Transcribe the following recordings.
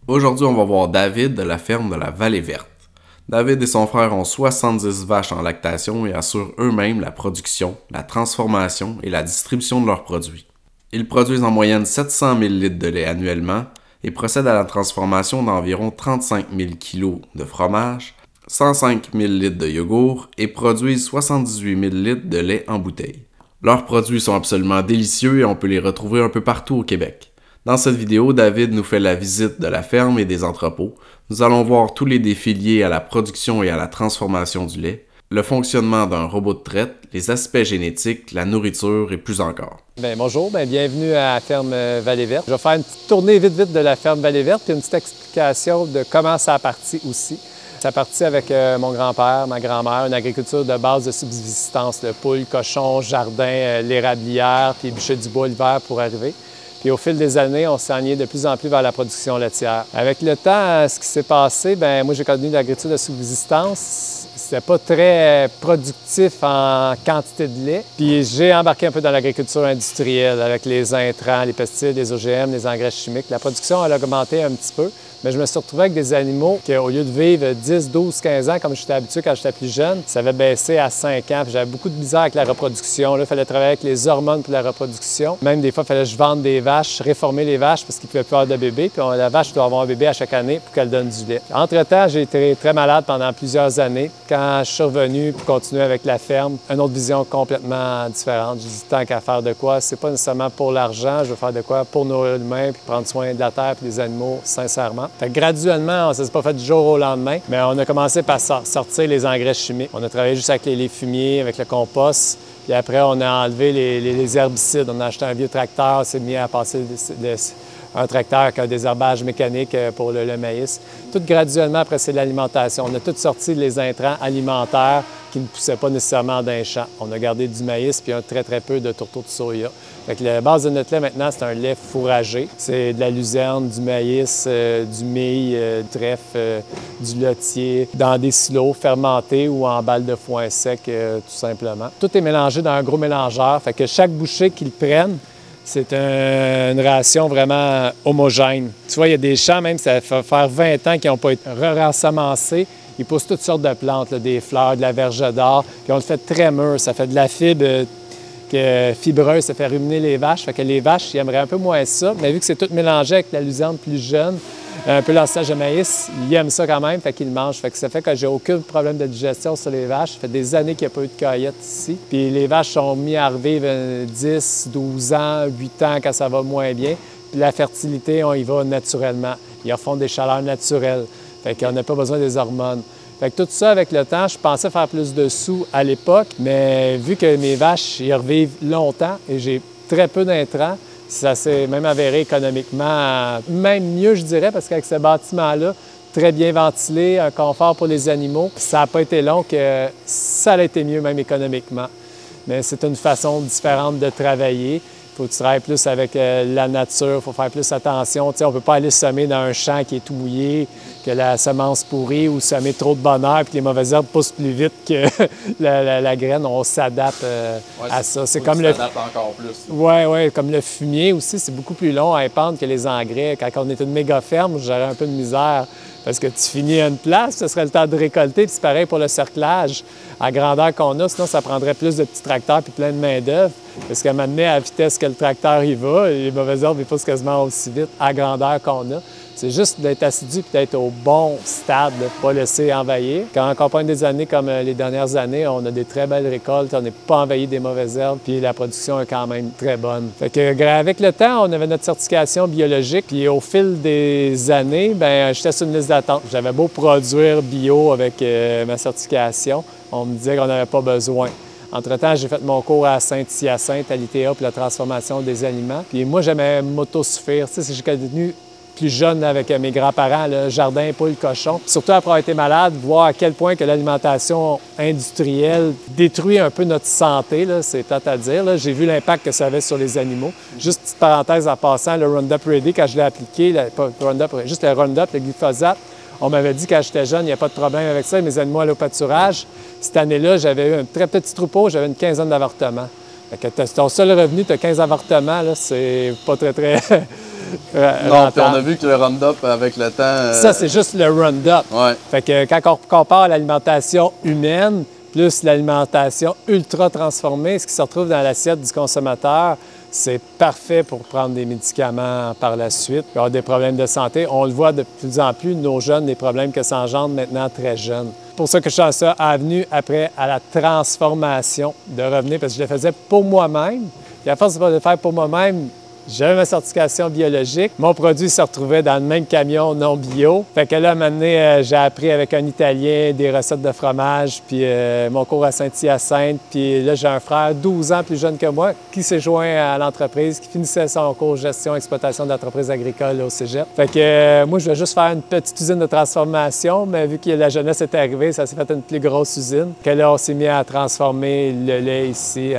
Aujourd'hui, on va voir David de la ferme de la Vallée Verte. David et son frère ont 70 vaches en lactation et assurent eux-mêmes la production, la transformation et la distribution de leurs produits. Ils produisent en moyenne 700 000 litres de lait annuellement et procèdent à la transformation d'environ 35 000 kg de fromage, 105 000 litres de yogourt et produisent 78 000 litres de lait en bouteille. Leurs produits sont absolument délicieux et on peut les retrouver un peu partout au Québec. Dans cette vidéo, David nous fait la visite de la ferme et des entrepôts. Nous allons voir tous les défis liés à la production et à la transformation du lait, le fonctionnement d'un robot de traite, les aspects génétiques, la nourriture et plus encore. Bonjour, bienvenue à la ferme Vallée Verte. Je vais faire une petite tournée vite de la ferme Vallée Verte et une petite explication de comment ça a parti aussi. Ça a parti avec mon grand-père, ma grand-mère, une agriculture de base de subsistance, le poules, cochons, jardin, l'érablière, puis bûcher du bois l'hiver pour arriver. Puis au fil des années, on s'est enligné de plus en plus vers la production laitière. Avec le temps, ce qui s'est passé, moi j'ai connu l'agriculture de subsistance. C'était pas très productif en quantité de lait. Puis j'ai embarqué un peu dans l'agriculture industrielle avec les intrants, les pesticides, les OGM, les engrais chimiques. La production a augmenté un petit peu, mais je me suis retrouvé avec des animaux qui, au lieu de vivre 10, 12, 15 ans, comme j'étais habitué quand j'étais plus jeune, ça avait baissé à 5 ans. J'avais beaucoup de misère avec la reproduction. Il fallait travailler avec les hormones pour la reproduction. Même des fois, il fallait que je vende des vaches, réformer les vaches parce qu'ils ne pouvaient plus avoir de bébés. Puis la vache doit avoir un bébé à chaque année pour qu'elle donne du lait. Entre-temps, j'ai été très malade pendant plusieurs années. Quand je suis revenu pour continuer avec la ferme, une autre vision complètement différente. J'ai dit, tant qu'à faire de quoi, c'est pas nécessairement pour l'argent, je veux faire de quoi pour nourrir l'humain puis prendre soin de la terre et des animaux, sincèrement. Fait que graduellement, ça ne s'est pas fait du jour au lendemain, mais on a commencé par sortir les engrais chimiques. On a travaillé juste avec les fumiers, avec le compost, puis après, on a enlevé les herbicides. On a acheté un vieux tracteur, on s'est mis à passer un tracteur qui a des herbages mécaniques pour le maïs. Tout graduellement, après, c'est l'alimentation. On a tout sorti les intrants alimentaires qui ne poussaient pas nécessairement dans les champs. On a gardé du maïs puis très peu de tourteaux de soya. Fait que la base de notre lait maintenant, c'est un lait fourragé. C'est de la luzerne, du maïs, du mil, du trèfle, du lotier, dans des silos fermentés ou en balles de foin sec, tout simplement. Tout est mélangé dans un gros mélangeur. Fait que chaque bouchée qu'ils prennent, c'est une ration vraiment homogène. Tu vois, il y a des champs, même, ça fait faire 20 ans qu'ils n'ont pas été rensemencés. Ils poussent toutes sortes de plantes, là, des fleurs, de la verge d'or, puis on le fait très mûr. Ça fait de la fibre fibreuse, ça fait ruminer les vaches. Fait que les vaches, ils aimeraient un peu moins ça, mais vu que c'est tout mélangé avec la luzerne plus jeune, un peu l'ensilage de maïs, ils aiment ça quand même, fait qu'ils le mangent. Fait que ça fait que j'ai aucun problème de digestion sur les vaches. Ça fait des années qu'il n'y a pas eu de cueillette ici. Puis les vaches sont mises à revivre 10, 12 ans, 8 ans quand ça va moins bien. Puis la fertilité, on y va naturellement. Ils refont des chaleurs naturelles. Fait qu'on n'a pas besoin des hormones. Fait que tout ça, avec le temps, je pensais faire plus de sous à l'époque, mais vu que mes vaches, ils revivent longtemps et j'ai très peu d'intrants, ça s'est même avéré économiquement, même mieux, je dirais, parce qu'avec ce bâtiment-là, très bien ventilé, un confort pour les animaux, ça n'a pas été long que ça a été mieux, même économiquement. Mais c'est une façon différente de travailler. Il faut que tu travailles plus avec la nature, il faut faire plus attention. Tu sais, on ne peut pas aller semer dans un champ qui est tout mouillé, que la semence pourrie ou semer trop de bonheur puis que les mauvaises herbes poussent plus vite que la graine. On s'adapte à ça. C'est comme encore plus. Oui, comme le fumier aussi, c'est beaucoup plus long à épandre que les engrais. Quand on est une méga ferme, j'aurais un peu de misère parce que tu finis à une place, ce serait le temps de récolter. Puis c'est pareil pour le cerclage à grandeur qu'on a, sinon ça prendrait plus de petits tracteurs puis plein de main-d'œuvre. Parce qu'à un moment donné, à la vitesse que le tracteur y va, les mauvaises herbes ils poussent quasiment aussi vite à grandeur qu'on a. C'est juste d'être assidu et d'être au bon stade, de ne pas laisser envahir. Quand on accompagne des années comme les dernières années, on a des très belles récoltes, on n'est pas envahi des mauvaises herbes, puis la production est quand même très bonne. Fait que, avec le temps, on avait notre certification biologique, puis au fil des années, j'étais sur une liste d'attente. J'avais beau produire bio avec ma certification, on me disait qu'on n'avait pas besoin. Entre-temps, j'ai fait mon cours à Saint-Hyacinthe, à l'ITA, pour la transformation des aliments. Puis moi, j'aimais m'autosuffire. Tu sais, j'ai devenu plus jeune avec mes grands-parents, le jardin, poules, cochons. Surtout après avoir été malade, voir à quel point que l'alimentation industrielle détruit un peu notre santé, c'est tant à dire. J'ai vu l'impact que ça avait sur les animaux. Juste petite parenthèse en passant, le Roundup Ready, quand je l'ai appliqué, pas Roundup, juste le Roundup, le glyphosate, on m'avait dit quand j'étais jeune, il n'y a pas de problème avec ça, mes animaux allaient au pâturage. Cette année-là, j'avais eu un très petit troupeau, j'avais une quinzaine d'avortements. Ton seul revenu, tu as 15 avortements, c'est pas très Non, puis on a vu que le Roundup, avec le temps... Ça, c'est juste le Roundup. Ouais. Fait que quand on compare l'alimentation humaine plus l'alimentation ultra transformée, ce qui se retrouve dans l'assiette du consommateur, c'est parfait pour prendre des médicaments par la suite, avoir des problèmes de santé. On le voit de plus en plus, nos jeunes, les problèmes que ça engendre maintenant très jeunes. C'est pour ça que je suis ça avenue après à la transformation, de revenir, parce que je le faisais pour moi-même. Et à force de le faire pour moi-même, j'avais ma certification biologique. Mon produit se retrouvait dans le même camion non bio. Fait que là, à un moment donné, j'ai appris avec un Italien des recettes de fromage, puis mon cours à Saint-Hyacinthe. Puis là, j'ai un frère 12 ans plus jeune que moi qui s'est joint à l'entreprise, qui finissait son cours gestion exploitation d'entreprises agricoles au cégep. Fait que moi, je voulais juste faire une petite usine de transformation, mais vu que la jeunesse est arrivée, ça s'est fait une plus grosse usine. Que là, on s'est mis à transformer le lait ici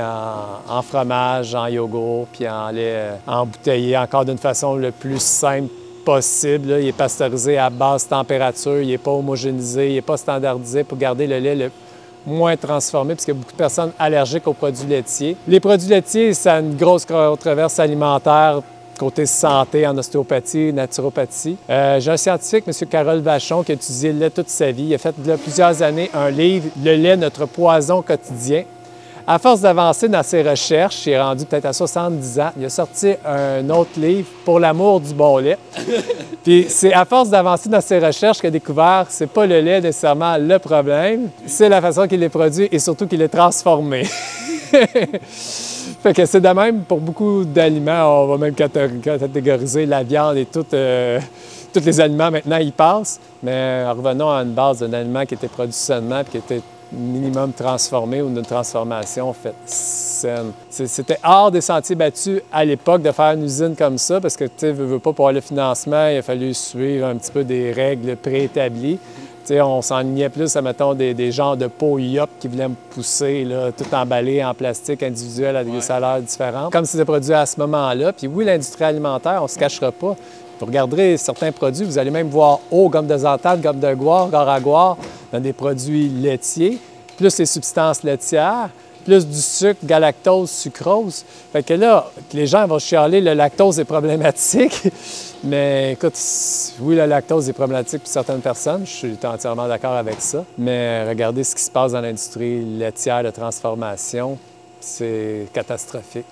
en fromage, en yogourt, puis en lait embouteillé encore d'une façon le plus simple possible. Là. Il est pasteurisé à basse température, il n'est pas homogénéisé, il n'est pas standardisé pour garder le lait le moins transformé, parce qu'il y a beaucoup de personnes allergiques aux produits laitiers. Les produits laitiers, ça a une grosse controverse alimentaire côté santé, en ostéopathie, naturopathie. J'ai un scientifique, M. Carole Vachon, qui a étudié le lait toute sa vie. Il a fait il y a plusieurs années un livre, « Le lait, notre poison quotidien ». À force d'avancer dans ses recherches, il est rendu peut-être à 70 ans, il a sorti un autre livre, « Pour l'amour du bon lait ». Puis c'est à force d'avancer dans ses recherches qu'il a découvert que c'est pas le lait nécessairement le problème, c'est la façon qu'il est produit et surtout qu'il est transformé. Fait que c'est de même pour beaucoup d'aliments, on va même catégoriser la viande et tous les aliments maintenant y passent. Mais revenons à une base d'un aliment qui était produit sainement et qui était minimum transformé ou une transformation faite saine. C'était hors des sentiers battus à l'époque de faire une usine comme ça parce que, tu sais, veux pas pour avoir le financement, il a fallu suivre un petit peu des règles préétablies. T'sais, on s'enlignait plus, mettons, des genres de pots Yop qui voulaient me pousser, là, tout emballé en plastique individuel à des saveurs différentes. Comme c'était produit à ce moment-là. Puis oui, l'industrie alimentaire, on ne se cachera pas. Vous regarderez certains produits, vous allez même voir eau, gomme de xanthane, gomme de goire, garagoire dans des produits laitiers, plus les substances laitières, plus du sucre, galactose, sucrose. Fait que là, les gens vont chialer, le lactose est problématique. Mais écoute, oui, le lactose est problématique pour certaines personnes, je suis entièrement d'accord avec ça. Mais regardez ce qui se passe dans l'industrie laitière de transformation, c'est catastrophique.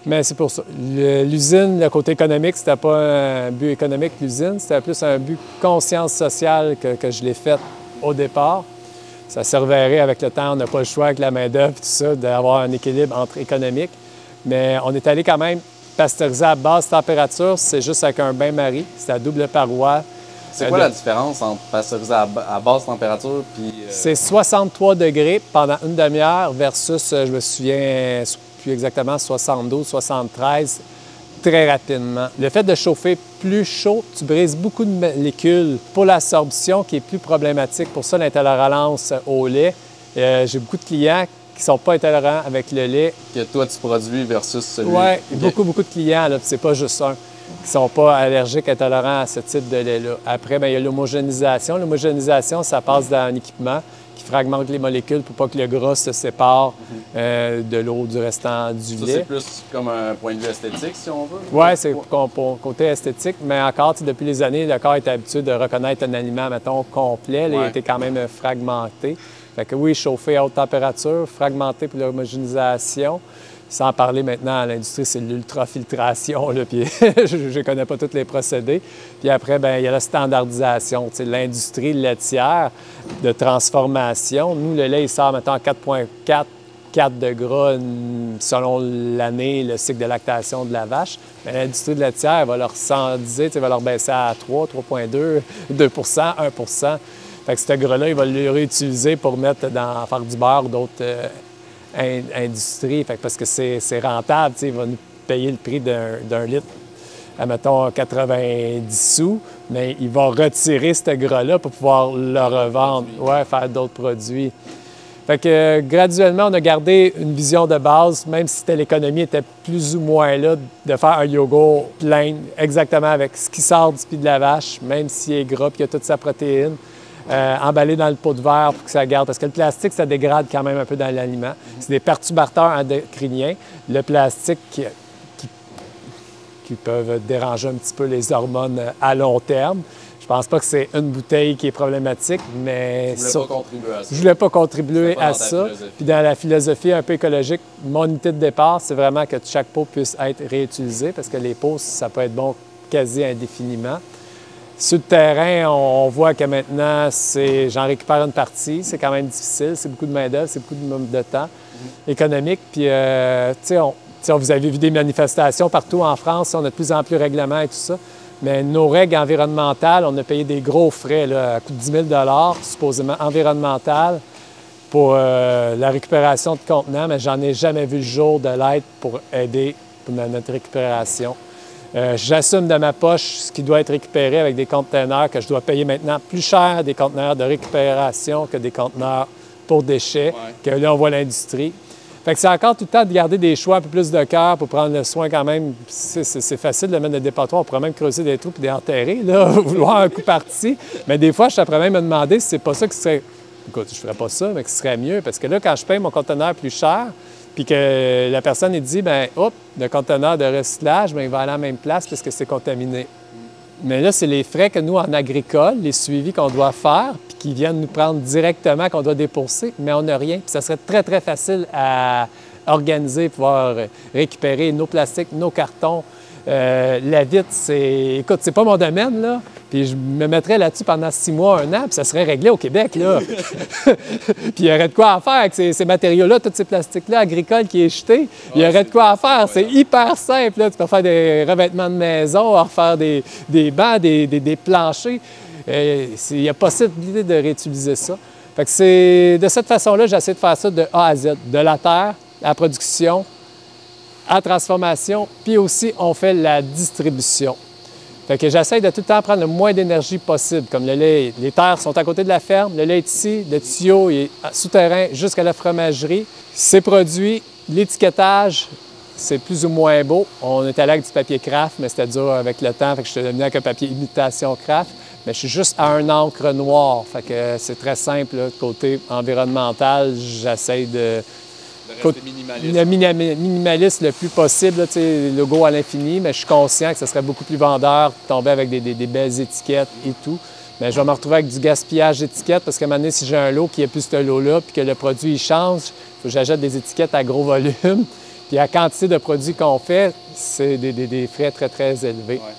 Mais c'est pour ça. L'usine, le côté économique, c'était pas un but économique, l'usine, c'était plus un but conscience sociale que je l'ai fait au départ. Ça s'avèrerait avec le temps, on n'a pas le choix avec la main-d'œuvre, tout ça, d'avoir un équilibre entre économique. Mais on est allé quand même pasteuriser à basse température, c'est juste avec un bain-marie, c'est à double paroi. C'est quoi la différence entre pasteuriser à basse température puis... C'est 63 degrés pendant une demi-heure versus, je me souviens plus exactement, 72, 73, très rapidement. Le fait de chauffer plus chaud, tu brises beaucoup de molécules pour l'absorption qui est plus problématique. Pour ça, l'intolérance au lait. J'ai beaucoup de clients qui ne sont pas intolérants avec le lait. Que toi, tu produis versus celui... Oui, beaucoup de clients, là, c'est pas juste un, qui ne sont pas allergiques, intolérants à ce type de lait-là. Après, bien, il y a l'homogénéisation. L'homogénéisation, ça passe dans un équipement qui fragmente les molécules pour pas que le gras se sépare de l'eau du restant du lait. C'est plus comme un point de vue esthétique, si on veut? Oui, c'est pour côté esthétique, mais encore, depuis les années, le corps est habitué de reconnaître un aliment, mettons, complet. Là, il était quand même fragmenté. Fait que oui, chauffer à haute température, fragmenté pour l'homogénéisation. Sans parler maintenant à l'industrie, c'est l'ultrafiltration, puis je ne connais pas tous les procédés. Puis après, bien, il y a la standardisation, l'industrie laitière de transformation. Nous, le lait, il sort maintenant à 4,4, 4 de gras selon l'année, le cycle de lactation de la vache. Mais l'industrie laitière va leur sandiser, va leur baisser à 3, 3,2, 2 1 Fait que ce gras-là, il va le réutiliser pour mettre faire du beurre ou d'autres industries. Fait que parce que c'est rentable, il va nous payer le prix d'un litre, mettons 90 sous, mais il va retirer ce gras-là pour pouvoir le revendre, faire d'autres produits. Fait que graduellement, on a gardé une vision de base, même si l'économie était plus ou moins là, de faire un yogourt plein, exactement avec ce qui sort du pied de la vache, même s'il est gras et qu'il y a toute sa protéine. Emballé dans le pot de verre pour que ça garde. Parce que le plastique, ça dégrade quand même un peu dans l'aliment. C'est des perturbateurs endocriniens. Le plastique qui qui peuvent déranger un petit peu les hormones à long terme. Je pense pas que c'est une bouteille qui est problématique, mais je voulais pas contribuer à ça. Je voulais pas contribuer à ça. Puis dans la philosophie un peu écologique, mon idée de départ, c'est vraiment que chaque pot puisse être réutilisé parce que les pots, ça peut être bon quasi indéfiniment. Sur le terrain, on voit que maintenant, j'en récupère une partie. C'est quand même difficile. C'est beaucoup de main-d'œuvre, c'est beaucoup de temps économique. Puis, tu sais, vous avez vu des manifestations partout en France. On a de plus en plus de règlements et tout ça. Mais nos règles environnementales, on a payé des gros frais, là, à coût de 10 000 supposément environnemental, pour la récupération de contenants. Mais j'en ai jamais vu le jour de l'aide pour aider pour notre récupération. J'assume de ma poche ce qui doit être récupéré avec des conteneurs que je dois payer maintenant plus cher des conteneurs de récupération que des conteneurs pour déchets, que là, on voit l'industrie. Fait que c'est encore tout le temps de garder des choix un peu plus de cœur pour prendre le soin quand même. C'est facile de mettre le dépotoir, on pourrait même creuser des trous et les enterrer, là, vouloir un coup parti. Mais des fois, je pourrais même me demander si c'est pas ça qui serait... Écoute, je ferais pas ça, mais qui serait mieux. Parce que là, quand je paye mon conteneur plus cher, puis que la personne elle dit, bien, hop, le conteneur de recyclage, bien, il va aller à la même place parce que c'est contaminé. Mais là, c'est les frais que nous, en agricole, les suivis qu'on doit faire, puis qui viennent nous prendre directement, qu'on doit débourser, mais on n'a rien. Puis ça serait très, très facile à organiser, pouvoir récupérer nos plastiques, nos cartons. La vitre, écoute, c'est pas mon domaine, là. Puis je me mettrais là-dessus pendant 6 mois, 1 an, puis ça serait réglé au Québec, là. Puis il y aurait de quoi à faire avec ces matériaux-là, tous ces plastiques-là agricoles qui est jeté. Il y aurait de quoi à faire. C'est hyper simple, là. Tu peux faire des revêtements de maison, refaire des bancs, des planchers. Il y a possibilité de réutiliser ça. Fait que c'est de cette façon-là, j'essaie de faire ça de A à Z, de la terre à la production, à la transformation, puis aussi on fait la distribution. Fait que j'essaie de tout le temps prendre le moins d'énergie possible. Comme le lait, les terres sont à côté de la ferme, le lait est ici, le tuyau est souterrain jusqu'à la fromagerie. C'est produit, l'étiquetage, c'est plus ou moins beau. On est allé avec du papier craft, mais c'était dur avec le temps, fait que je suis devenu avec un papier imitation craft. Mais je suis juste à un encre noire, fait que c'est très simple. Là, côté environnemental, j'essaie de rester minimaliste le plus possible, là, logo à l'infini, mais je suis conscient que ce serait beaucoup plus vendeur de tomber avec des belles étiquettes et tout. Mais je vais me retrouver avec du gaspillage d'étiquettes parce qu'à un moment donné, si j'ai un lot qui n'est plus ce lot-là puis que le produit il change, il faut que j'achète des étiquettes à gros volume. Puis la quantité de produits qu'on fait, c'est des frais très, très élevés. Ouais.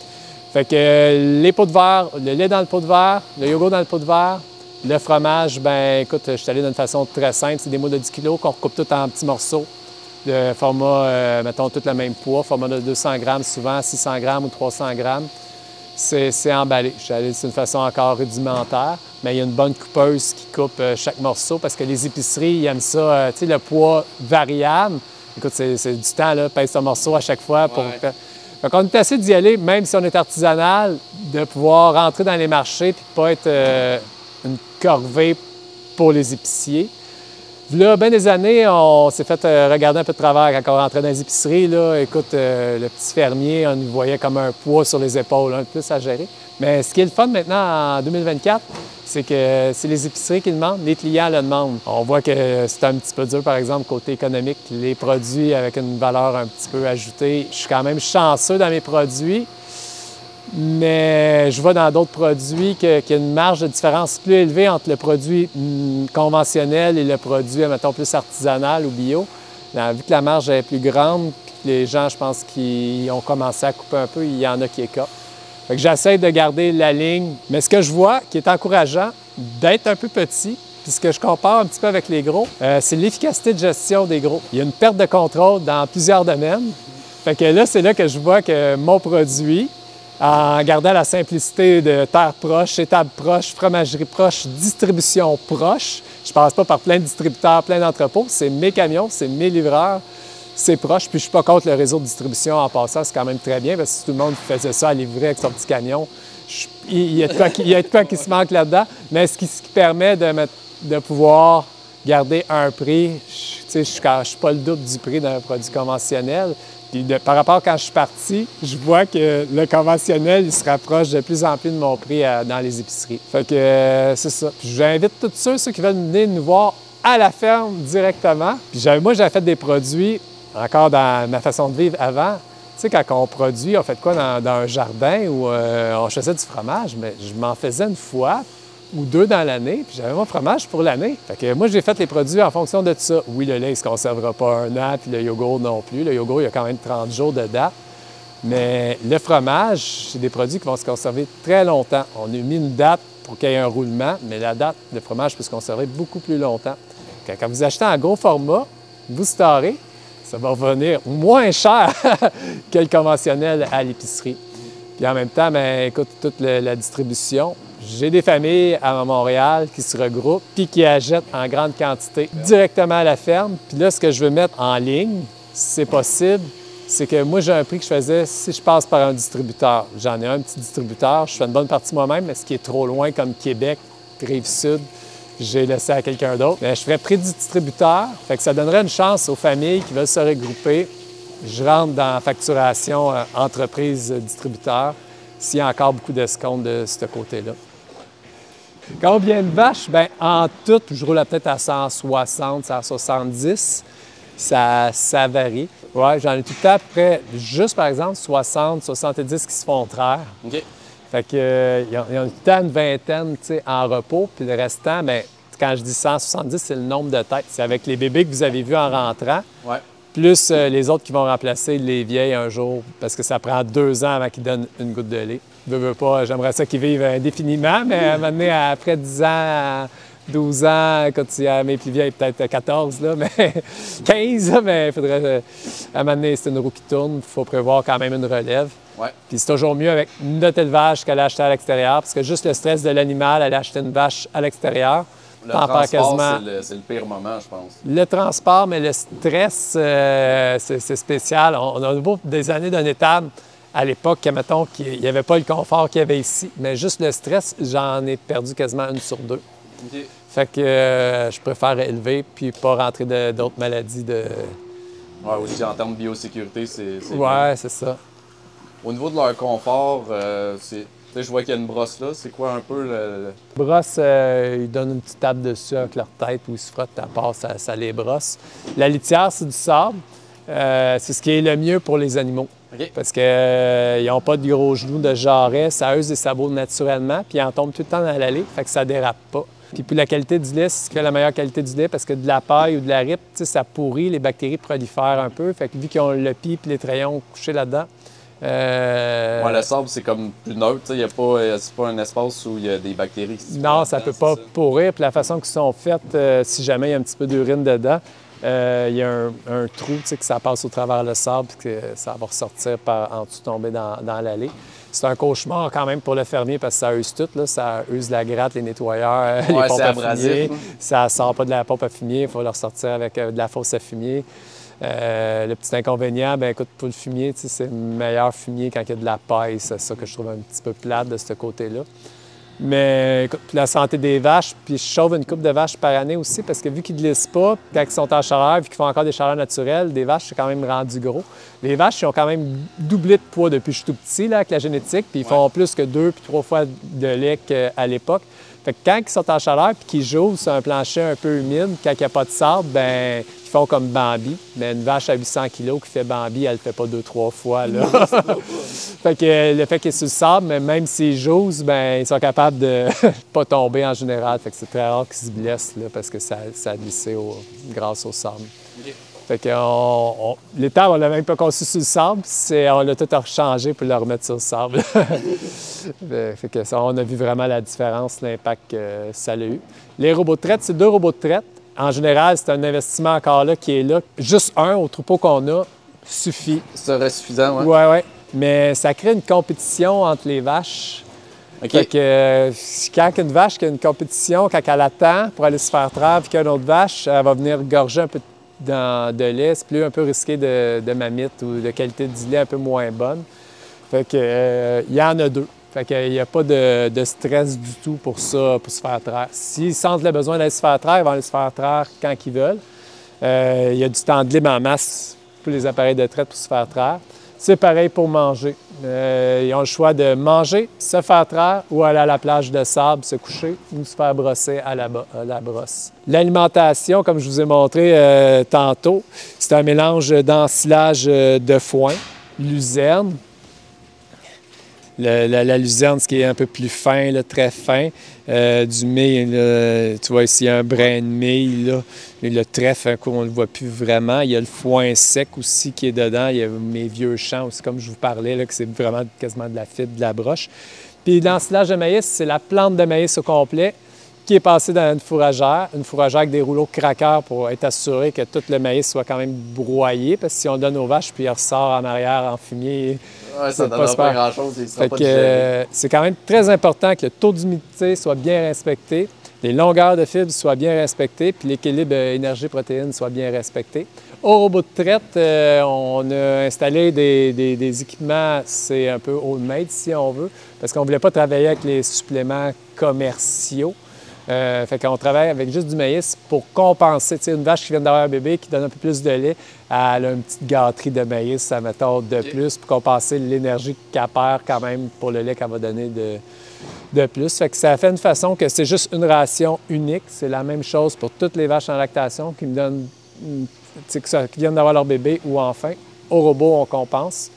Fait que les pots de verre, le lait dans le pot de verre, le yogourt dans le pot de verre, le fromage, bien, écoute, je suis allé d'une façon très simple. C'est des moules de 10 kg qu'on recoupe tout en petits morceaux de format, mettons, tout le même poids, format de 200 grammes, souvent 600 grammes ou 300 grammes. C'est emballé. Je suis allé d'une façon encore rudimentaire, mais il y a une bonne coupeuse qui coupe chaque morceau parce que les épiceries, ils aiment ça, tu sais, le poids variable. Écoute, c'est du temps, là, pèse ce morceau à chaque fois pour... Ouais. Donc, on est assez d'y aller, même si on est artisanal, de pouvoir rentrer dans les marchés et de ne pas être une corvée pour les épiciers. Là, bien des années, on s'est fait regarder un peu de travers quand on rentrait dans les épiceries. Là. Écoute, le petit fermier, on nous voyait comme un poids sur les épaules, un peu plus à gérer. Mais ce qui est le fun maintenant, en 2024, c'est que c'est les épiceries qui le demandent, les clients le demandent. On voit que c'est un petit peu dur, par exemple, côté économique, les produits avec une valeur un petit peu ajoutée. Je suis quand même chanceux dans mes produits, mais je vois dans d'autres produits qu'il y a une marge de différence plus élevée entre le produit conventionnel et le produit, mettons, plus artisanal ou bio. Vu que la marge est plus grande, puis les gens, je pense, qui ont commencé à couper un peu, il y en a qui écopent. Fait que j'essaie de garder la ligne. Mais ce que je vois qui est encourageant, d'être un peu petit, puis ce que je compare un petit peu avec les gros, c'est l'efficacité de gestion des gros. Il y a une perte de contrôle dans plusieurs domaines. Fait que là, c'est là que je vois que mon produit, en gardant la simplicité de terre proche, étable proche, fromagerie proche, distribution proche, je passe pas par plein de distributeurs, plein d'entrepôts, c'est mes camions, c'est mes livreurs. C'est proche, puis je ne suis pas contre le réseau de distribution en passant, c'est quand même très bien, parce que si tout le monde faisait ça à livrer avec son petit camion, il y a de quoi qui se manque là-dedans, mais ce qui permet de pouvoir garder un prix, je ne suis pas le double du prix d'un produit conventionnel. Puis par rapport à quand je suis parti, je vois que le conventionnel, il se rapproche de plus en plus de mon prix dans les épiceries. Fait que c'est ça. Puis j'invite tous ceux qui veulent venir nous voir à la ferme directement. Puis moi, j'avais fait des produits encore dans ma façon de vivre avant, sais, quand on produit, on fait quoi dans un jardin où on chassait du fromage, mais je m'en faisais une fois ou deux dans l'année, puis j'avais mon fromage pour l'année. Fait que moi, j'ai fait les produits en fonction de tout ça. Oui, le lait, il ne se conservera pas un an, puis le yogourt non plus. Le yogourt, il y a quand même 30 jours de date. Mais le fromage, c'est des produits qui vont se conserver très longtemps. On a mis une date pour qu'il y ait un roulement, mais la date, le fromage peut se conserver beaucoup plus longtemps. Quand vous achetez en gros format, vous starez, ça va revenir moins cher que le conventionnel à l'épicerie. Puis en même temps, bien, écoute, toute la distribution. J'ai des familles à Montréal qui se regroupent puis qui achètent en grande quantité directement à la ferme. Puis là, ce que je veux mettre en ligne, si c'est possible, c'est que moi, j'ai un prix que je faisais si je passe par un distributeur. J'en ai un petit distributeur, je fais une bonne partie moi-même, mais ce qui est trop loin, comme Québec, Rive-Sud, j'ai laissé à quelqu'un d'autre. Mais je ferais prix du distributeur, fait que ça donnerait une chance aux familles qui veulent se regrouper. Je rentre dans la facturation entreprise-distributeur s'il y a encore beaucoup d'escomptes de ce côté-là. Combien de vaches? Bien, en tout, je roule peut-être à 160, 170. Ça varie. Oui, j'en ai tout le temps à peu près, juste par exemple, 60, 70 qui se font traire. OK. Fait que, il y en a tout le temps une vingtaine en repos, puis le restant, bien, quand je dis 170, c'est le nombre de têtes. C'est avec les bébés que vous avez vus en rentrant, plus les autres qui vont remplacer les vieilles un jour, parce que ça prend 2 ans avant qu'ils donnent une goutte de lait. Veux pas, j'aimerais ça qu'ils vivent indéfiniment, mais à un moment donné, après 10 ans, 12 ans, quand il y a mes plus vieilles, peut-être 14, là, mais 15, là, mais il faudrait. À un moment donné, c'est une roue qui tourne, il faut prévoir quand même une relève. Ouais. Puis c'est toujours mieux avec notre élevage qu'aller acheter à l'extérieur, parce que juste le stress de l'animal, aller acheter une vache à l'extérieur, le transport, c'est le pire moment, je pense. Le transport, mais le stress, c'est spécial. On a beau des années d'une étable à l'époque, mettons, qu'il n'y avait pas le confort qu'il y avait ici, mais juste le stress, j'en ai perdu quasiment 1 sur 2. OK. Fait que je préfère élever puis pas rentrer d'autres maladies de... Oui, aussi en termes de biosécurité, c'est Ouais, c'est ça. Au niveau de leur confort, je vois qu'il y a une brosse là. C'est quoi un peu le... Brosse, ils donnent une petite table dessus avec leur tête où ils se frottent à part, ça les brosse. La litière, c'est du sable. C'est ce qui est le mieux pour les animaux. Okay. Parce qu'ils n'ont pas de gros genoux de jarret, ça use des sabots naturellement, puis ils en tombent tout le temps dans l'allée, fait que ça dérape pas. Puis pour la qualité du lait, c'est ce qui fait la meilleure qualité du lait, parce que de la paille ou de la ripe, ça pourrit, les bactéries prolifèrent un peu, fait que vu qu'ils ont le pied et les trayons couchés là-dedans... Ouais, le sable, c'est comme plus neutre, c'est pas un espace où il y a des bactéries. Non, ça peut pas pourrir, puis la façon qu'ils sont faites, si jamais il y a un petit peu d'urine dedans, il y a un trou, que ça passe au travers le sable, puis que ça va ressortir en dessous, tomber dans l'allée. C'est un cauchemar quand même pour le fermier parce que ça use tout, là. Ça use la gratte, les nettoyeurs, les pompes à fumier. Ça sort pas de la pompe à fumier, il faut le ressortir avec de la fosse à fumier. Le petit inconvénient, bien écoute, pour le fumier, c'est le meilleur fumier quand il y a de la paille. C'est ça que je trouve un petit peu plate de ce côté-là. Mais écoute, pour la santé des vaches, puis je chauffe une couple de vaches par année aussi parce que vu qu'ils ne glissent pas, quand ils sont en chaleur, vu qu'ils font encore des chaleurs naturelles, des vaches, c'est quand même rendu gros. Les vaches, ils ont quand même doublé de poids depuis que je suis tout petit là, avec la génétique, puis ils font plus que 2 puis 3 fois de lait qu'à l'époque. Fait que quand ils sont en chaleur puis qu'ils jouent sur un plancher un peu humide, quand il n'y a pas de sable, bien, ils font comme Bambi. Mais une vache à 800 kg qui fait Bambi, elle ne le fait pas 2-3 fois. Là. Fait que le fait qu'il est sur le sable, mais même s'ils jouent, bien, ils sont capables de pas tomber en général. Fait que c'est très rare qu'ils se blessent là, parce que ça a glissé grâce au sable. Okay. Fait que l'étable, on l'a même pas conçu sur le sable, on l'a tout rechangé pour le remettre sur le sable. Fait que ça, on a vu vraiment la différence, l'impact que ça a eu. Les robots de traite, c'est 2 robots de traite. En général, c'est un investissement encore là qui est là. Juste un au troupeau qu'on a suffit. Ça serait suffisant, oui? Oui. Mais ça crée une compétition entre les vaches. Okay. Fait que quand une vache qui a une compétition, quand elle attend pour aller se faire traire, puis qu'il y a une autre vache, elle va venir gorger un peu de lait, c'est plus un peu risqué de mamite ou de qualité du lait un peu moins bonne. Fait que il y en a 2. Fait qu'il n'y a pas de stress du tout pour ça, pour se faire traire. S'ils sentent le besoin d'aller se faire traire, ils vont aller se faire traire quand ils veulent. Il y a du temps de libre en masse pour les appareils de traite pour se faire traire. C'est pareil pour manger. Ils ont le choix de manger, se faire traire ou aller à la plage de sable, se coucher ou se faire brosser à la brosse. L'alimentation, comme je vous ai montré tantôt, c'est un mélange d'ensilage de foin luzerne. La luzerne, ce qui est un peu plus fin, là, très fin. Du mil, là, tu vois ici, il y a un brin de mil. Là. Le trèfle, un coup, on ne le voit plus vraiment. Il y a le foin sec aussi qui est dedans. Il y a mes vieux champs aussi, comme je vous parlais, là, que c'est vraiment quasiment de la fibre, de la broche. Puis l'ensilage de maïs, c'est la plante de maïs au complet qui est passée dans une fourragère avec des rouleaux craqueurs pour être assuré que tout le maïs soit quand même broyé, parce que si on le donne aux vaches puis il ressort en arrière en fumier, ouais, ça ne donne pas grand-chose. C'est quand même très important que le taux d'humidité soit bien respecté, les longueurs de fibres soient bien respectées, puis l'équilibre énergie-protéines soit bien respecté. Au robot de traite, on a installé des équipements, c'est un peu old-made si on veut, parce qu'on ne voulait pas travailler avec les suppléments commerciaux. Fait qu'on travaille avec juste du maïs pour compenser. Tu sais, une vache qui vient d'avoir un bébé, qui donne un peu plus de lait, elle a une petite gâterie de maïs, à méthode de plus, pour compenser l'énergie qu'elle perd quand même pour le lait qu'elle va donner de plus. Fait que ça fait une façon que c'est juste une ration unique. C'est la même chose pour toutes les vaches en lactation qui me donnent, qui viennent d'avoir leur bébé ou enfin. Au robot, on compense.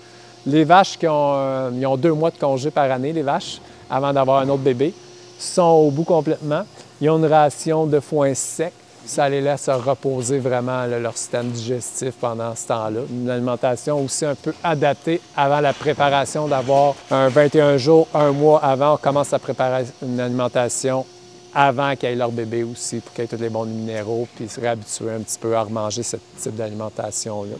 Les vaches ils ont 2 mois de congé par année, les vaches, avant d'avoir un autre bébé, sont au bout complètement. Ils ont une ration de foin sec. Ça les laisse reposer vraiment leur système digestif pendant ce temps-là. Une alimentation aussi un peu adaptée avant la préparation d'avoir un 21 jours, 1 mois avant. On commence à préparer une alimentation avant qu'ils aient leur bébé aussi, pour qu'ils aient tous les bons minéraux, puis se réhabituer un petit peu à remanger ce type d'alimentation-là.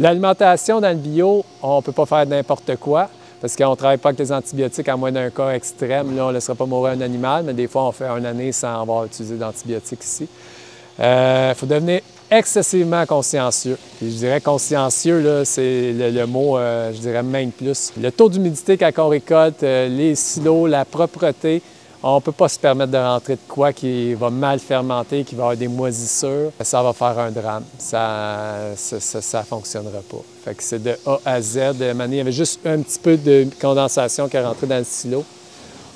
L'alimentation dans le bio, on ne peut pas faire n'importe quoi. Parce qu'on ne travaille pas avec les antibiotiques, à moins d'un cas extrême. Là, on ne laissera pas mourir un animal, mais des fois, on fait une année sans avoir utilisé d'antibiotiques ici. Il faut devenir excessivement consciencieux. Puis je dirais consciencieux, là, c'est le mot, je dirais même plus. Le taux d'humidité quand on récolte, les silos, la propreté, on ne peut pas se permettre de rentrer de quoi qui va mal fermenter, qui va avoir des moisissures. Ça va faire un drame. Ça ne fonctionnera pas. Fait que c'est de A à Z. Il y avait juste un petit peu de condensation qui est rentrée dans le silo.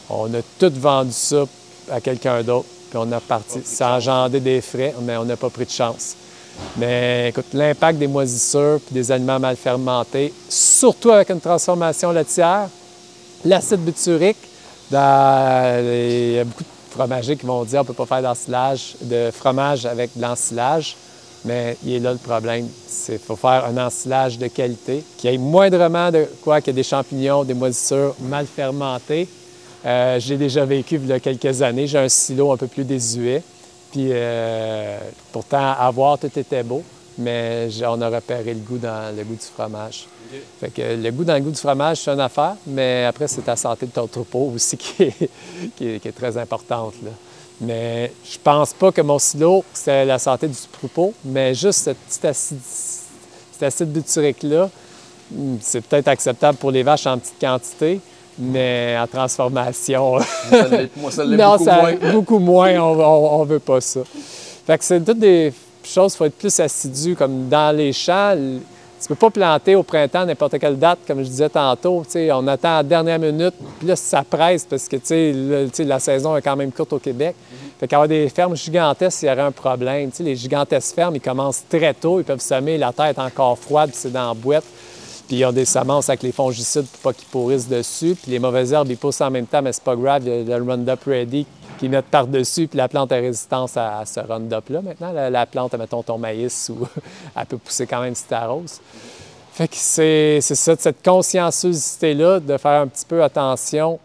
On a tout vendu ça à quelqu'un d'autre, puis on a parti. Ça a engendré des frais, mais on n'a pas pris de chance. Mais écoute, l'impact des moisissures puis des aliments mal fermentés, surtout avec une transformation laitière, l'acide butyrique, il y a beaucoup de fromagers qui vont dire qu'on ne peut pas faire d'ensilage, de fromage avec de l'ensilage, mais il est là le problème. Il faut faire un ensilage de qualité, qui ait moindrement de quoi qu'il y ait des champignons, des moisissures mal fermentées. J'ai déjà vécu il y a quelques années, j'ai un silo un peu plus désuet, puis pourtant à voir tout était beau, mais on a repéré le goût dans le goût du fromage. Okay. Fait que le goût dans le goût du fromage, c'est une affaire, mais après, c'est ta santé de ton troupeau aussi qui est très importante, là. Mais je pense pas que mon silo, c'est la santé du troupeau, mais juste cet acide butyrique-là, c'est peut-être acceptable pour les vaches en petite quantité, mais en transformation, beaucoup moins, on veut pas ça. Fait que c'est toutes des choses, il faut être plus assidu, comme dans les champs. Tu ne peux pas planter au printemps à n'importe quelle date, comme je disais tantôt. On attend à la dernière minute, puis là, ça presse parce que la saison est quand même courte au Québec. Fait qu'avoir des fermes gigantesques, il y aurait un problème. Les gigantesques fermes, ils commencent très tôt, ils peuvent semer, la terre est encore froide, puis c'est dans la boîte. Puis ils ont des semences avec les fongicides pour pas qu'ils pourrissent dessus. Puis les mauvaises herbes, ils poussent en même temps, mais c'est pas grave, il y a le Roundup Ready qu'ils mettent par-dessus, puis la plante a résistance à ce Roundup-là. Maintenant, la plante, mettons ton maïs, ou elle peut pousser quand même si tu arroses. Fait que c'est ça, cette conscienciosité-là, de faire un petit peu attention,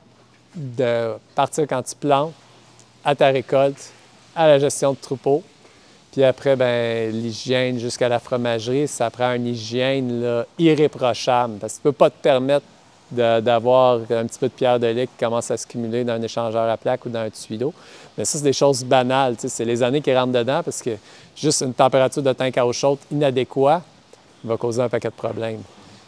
de partir quand tu plantes, à ta récolte, à la gestion de troupeau. Puis après, bien, l'hygiène jusqu'à la fromagerie, ça prend une hygiène là, irréprochable, parce que tu ne peux pas te permettre d'avoir un petit peu de pierre de lait qui commence à se cumuler dans un échangeur à plaques ou dans un tuyau. Mais ça, c'est des choses banales. C'est les années qui rentrent dedans parce que juste une température de tank à eau chaude inadéquate va causer un paquet de problèmes.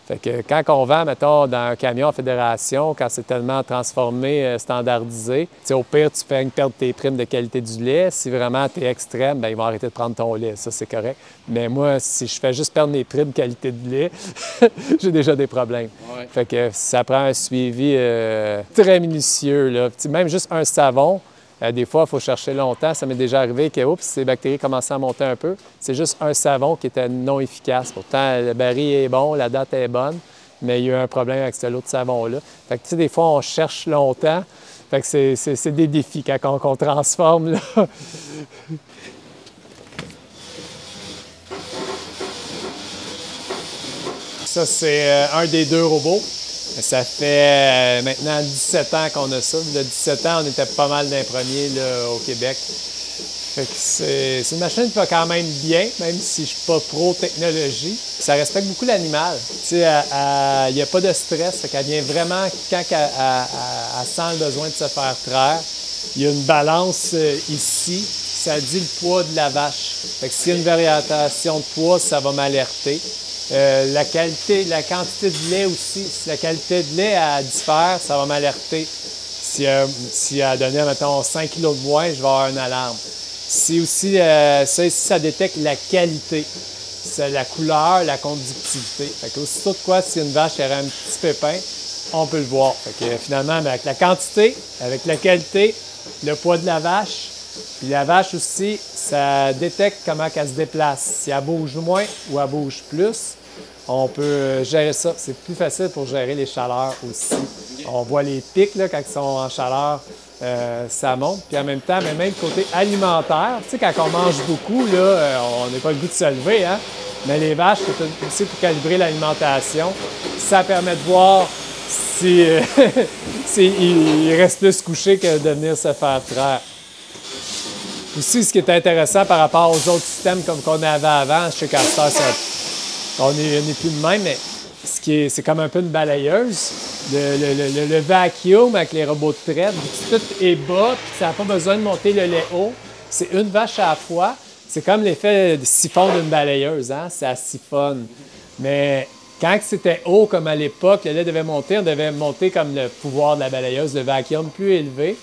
Fait que quand on vend, mettons, dans un camion en fédération, quand c'est tellement transformé, standardisé, au pire, tu fais perdre tes primes de qualité du lait. Si vraiment tu es extrême, bien, ils vont arrêter de prendre ton lait. Ça, c'est correct. Mais moi, si je fais juste perdre mes primes de qualité de lait, j'ai déjà des problèmes. Ouais. Fait que ça prend un suivi très minutieux, là. Même juste un savon, des fois, il faut chercher longtemps. Ça m'est déjà arrivé que ces bactéries commençaient à monter un peu. C'est juste un savon qui était non efficace. Pourtant, le baril est bon, la date est bonne, mais il y a eu un problème avec ce lot de savon-là. Fait que, tu sais, des fois, on cherche longtemps. Fait que c'est des défis quand on transforme, là. Ça, c'est un des 2 robots. Ça fait maintenant 17 ans qu'on a ça. Il y a 17 ans, on était pas mal d'un premier là, au Québec. Fait que c'est une machine qui va quand même bien, même si je ne suis pas pro-technologie. Ça respecte beaucoup l'animal. Il n'y a pas de stress. Fait qu'elle vient vraiment, quand elle sent le besoin de se faire traire, il y a une balance ici. Ça dit le poids de la vache. Fait que s'il y a une variation de poids, ça va m'alerter. La quantité de lait aussi. Si la qualité de lait diffère, ça va m'alerter. Si elle a donné, mettons, 5 kg de moins, je vais avoir une alarme. Si aussi, ça détecte la qualité, c'est la couleur, la conductivité. Fait que aussitôt de quoi, si une vache aurait un petit pépin, on peut le voir. Fait que finalement, avec la quantité, avec la qualité, le poids de la vache, puis la vache aussi, ça détecte comment elle se déplace. Si elle bouge moins ou elle bouge plus, on peut gérer ça. C'est plus facile pour gérer les chaleurs aussi. On voit les pics là, quand ils sont en chaleur, ça monte. Puis en même temps, mais même côté alimentaire, tu sais, quand on mange beaucoup, là, on n'a pas le goût de se lever, hein? Mais les vaches, c'est aussi pour calibrer l'alimentation. Ça permet de voir si, il reste plus couché que de venir se faire traire. Aussi, ce qui est intéressant par rapport aux autres systèmes comme qu'on avait avant, chez Castor, on n'est plus de même, mais c'est comme un peu une balayeuse. Le vacuum avec les robots de traite, tout est bas, puis ça n'a pas besoin de monter le lait haut. C'est une vache à la fois. C'est comme l'effet de siphon d'une balayeuse, hein? Ça siphonne. Mais quand c'était haut, comme à l'époque, le lait devait monter, on devait monter comme le pouvoir de la balayeuse, le vacuum plus élevé.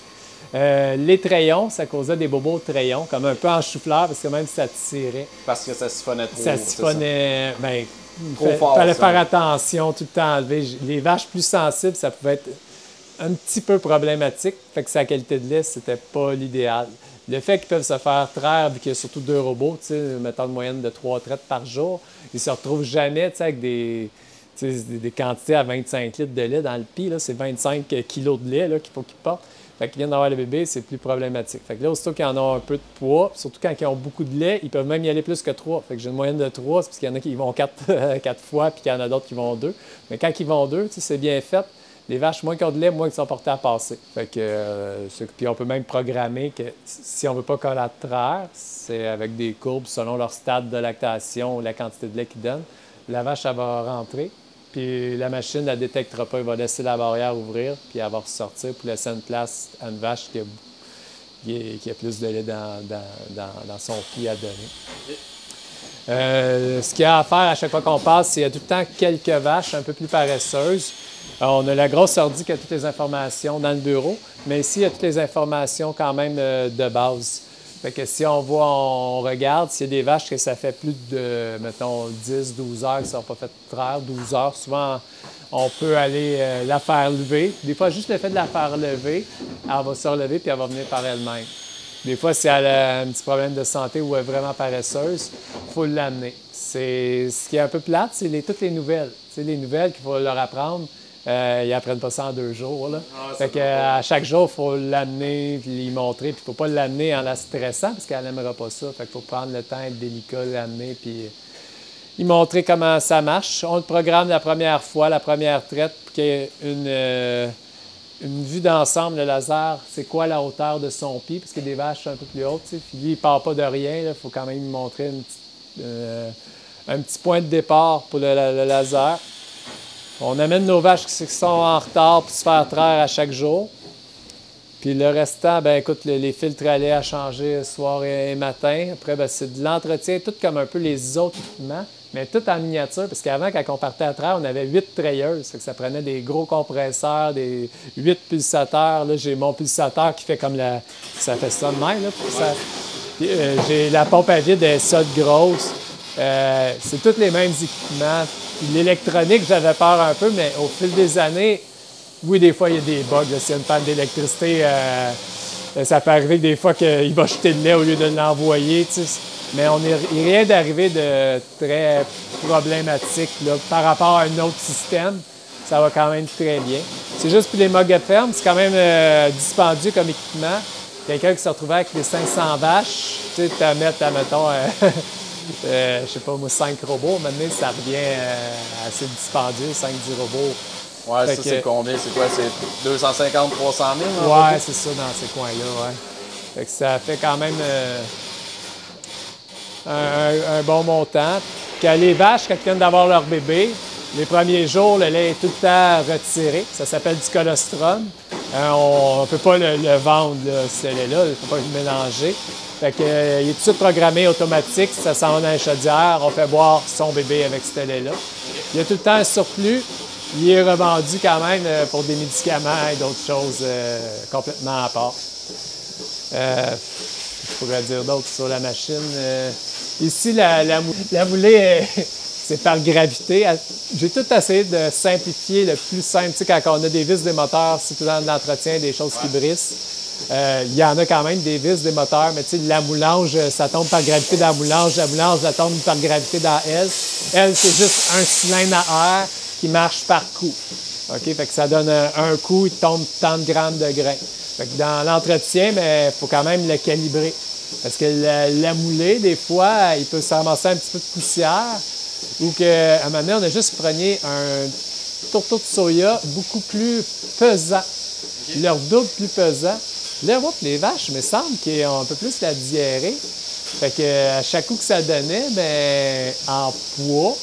Les trayons, ça causait des bobos de trayons, comme un peu en chou-fleur, parce que même ça tirait. Parce que ça siphonnait trop. Ça siphonnait, bien, trop fort. Il fallait faire attention, tout le temps enlever. Les vaches plus sensibles, ça pouvait être un petit peu problématique, fait que sa qualité de lait, c'était pas l'idéal. Le fait qu'ils peuvent se faire traire, vu qu'il y a surtout 2 robots, mettons une moyenne de 3 traites par jour, ils se retrouvent jamais avec des quantités à 25 litres de lait dans le pied. C'est 25 kilos de lait qu'il faut qu'ils portent. Fait qu'ils viennent d'avoir le bébé, c'est plus problématique. Fait que là, aussitôt qu'ils en ont un peu de poids, surtout quand ils ont beaucoup de lait, ils peuvent même y aller plus que 3. Fait que j'ai une moyenne de 3, c'est parce qu'il y en a qui vont 4 fois, puis qu'il y en a d'autres qui vont 2. Mais quand ils vont 2, c'est bien fait. Les vaches, moins qu'ils ont de lait, moins qu'ils sont portés à passer. Fait que, puis on peut même programmer que si on ne veut pas qu'on la traire, c'est avec des courbes selon leur stade de lactation ou la quantité de lait qu'ils donnent. La vache, elle va rentrer. Puis la machine ne la détectera pas. Elle va laisser la barrière ouvrir, puis elle va ressortir pour laisser une place à une vache qui a plus de lait dans son pied à donner. Ce qu'il y a à faire à chaque fois qu'on passe, c'est qu'il y a tout le temps quelques vaches un peu plus paresseuses. Alors, on a la grosse ordi qui a toutes les informations dans le bureau, mais ici, il y a toutes les informations quand même de base. Fait que si on voit, on regarde, s'il y a des vaches que ça fait plus de, mettons, 10, 12 heures qu'ils ne sont pas fait traire, 12 heures, souvent, on peut aller la faire lever. Des fois, juste le fait de la faire lever, elle va se relever puis elle va venir par elle-même. Des fois, si elle a un petit problème de santé ou elle est vraiment paresseuse, il faut l'amener. Ce qui est un peu plate, c'est toutes les nouvelles. C'est les nouvelles qu'il faut leur apprendre. Ils n'apprennent pas ça en 2 jours. Là. Fait que, à chaque jour, il faut l'amener, puis lui montrer. Puis il ne faut pas l'amener en la stressant parce qu'elle n'aimera pas ça. Fait qu'il faut prendre le temps, être délicat, l'amener, puis lui montrer comment ça marche. On le programme la première fois, la première traite, puis qu'il y ait une vue d'ensemble, le laser, c'est quoi la hauteur de son pied, parce qu'il y a des vaches un peu plus hautes. Puis lui, il ne part pas de rien. Il faut quand même lui montrer un petit point de départ pour le laser. On amène nos vaches qui sont en retard pour se faire traire à chaque jour. Puis le restant, ben écoute, les filtres à lait à changer soir et matin. Après, ben, c'est de l'entretien, tout comme un peu les autres équipements, mais tout en miniature. Parce qu'avant, quand on partait à traire, on avait 8 trayeuses. Ça prenait des gros compresseurs, des 8 pulsateurs. Là, j'ai mon pulsateur qui fait comme ça fait ça de même. Là, j'ai la pompe à vide, elle est ça de grosse. C'est tous les mêmes équipements. L'électronique, j'avais peur un peu, mais au fil des années, oui, des fois, il y a des bugs. S'il y a une panne d'électricité, ça peut arriver des fois qu'il va jeter le lait au lieu de l'envoyer. Mais il n'y a rien d'arrivé de très problématique là, par rapport à un autre système. ça va quand même très bien. C'est juste pour les mogues fermes, c'est quand même dispendieux comme équipement. Quelqu'un qui se retrouvait avec les 500 vaches, tu sais, à mettre, mettons, je sais pas moi, 5 robots, maintenant ça revient assez dispendieux, 5-10 robots. Ouais, ça c'est combien? C'est quoi? C'est 250, 300 000? Ouais, c'est ça, dans ces coins-là, ouais. Fait que ça fait quand même un bon montant. Quand les vaches, quand elles viennent d'avoir leur bébé, les premiers jours, le lait est tout le temps retiré. Ça s'appelle du colostrum. On ne peut pas le vendre, là, ce lait-là. Il ne faut pas le mélanger. Fait que, il est tout de suite programmé automatique. Ça s'en va dans la chaudière. On fait boire son bébé avec ce lait-là. Il y a tout le temps un surplus. Il est revendu quand même pour des médicaments et d'autres choses complètement à part. Je pourrais dire d'autres sur la machine. Ici, la moulée, c'est par gravité. J'ai tout essayé de simplifier le plus simple. Tu sais, quand on a des vis des moteurs, c'est tout dans l'entretien, des choses qui brissent. Il y en a quand même des vis des moteurs, mais tu sais, la moulange, ça tombe par gravité dans la moulange. La moulange, ça tombe par gravité dans elle. Elle, c'est juste un cylindre à air qui marche par coup. OK? Fait que ça donne un coup, il tombe tant de grammes de grains. Fait que dans l'entretien, il faut quand même le calibrer. Parce que la moulée, des fois, il peut se ramasser un petit peu de poussière ou qu'à un moment donné, on a juste pris un tourteau de soya beaucoup plus pesant. Leur double plus pesant. Là, les vaches, il me semble qu'ils ont un peu plus la diarrhée. Fait que à chaque coup que ça donnait, en poids,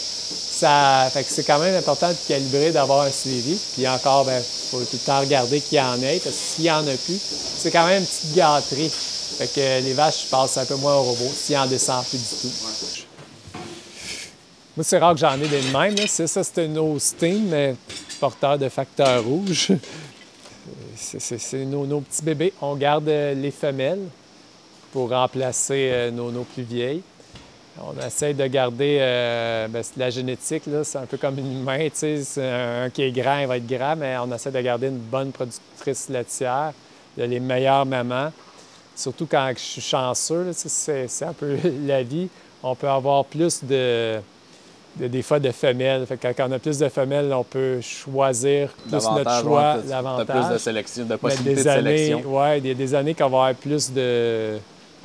fait que c'est quand même important de calibrer, d'avoir un suivi. Puis encore, il faut tout le temps regarder qu'il y en ait, parce que s'il n'y en a plus, c'est quand même une petite gâterie. Fait que les vaches passent un peu moins au robot s'il en descend plus du tout. Moi, c'est rare que j'en ai des de même. Ça, c'est un Austin, mais porteur de facteur rouge. C'est nos petits bébés. On garde les femelles pour remplacer nos plus vieilles. On essaie de garder la génétique, c'est un peu comme une humain, tu sais, un qui est grand, il va être grand, mais on essaie de garder une bonne productrice laitière, de les meilleures mamans. Surtout quand je suis chanceux, là, c'est un peu la vie, on peut avoir plus des fois de femelles. Fait que quand on a plus de femelles, on peut choisir plus notre choix, l'avantage. Plus de sélection, de possibilités de sélection. Oui, il y a des années qu'on va avoir plus de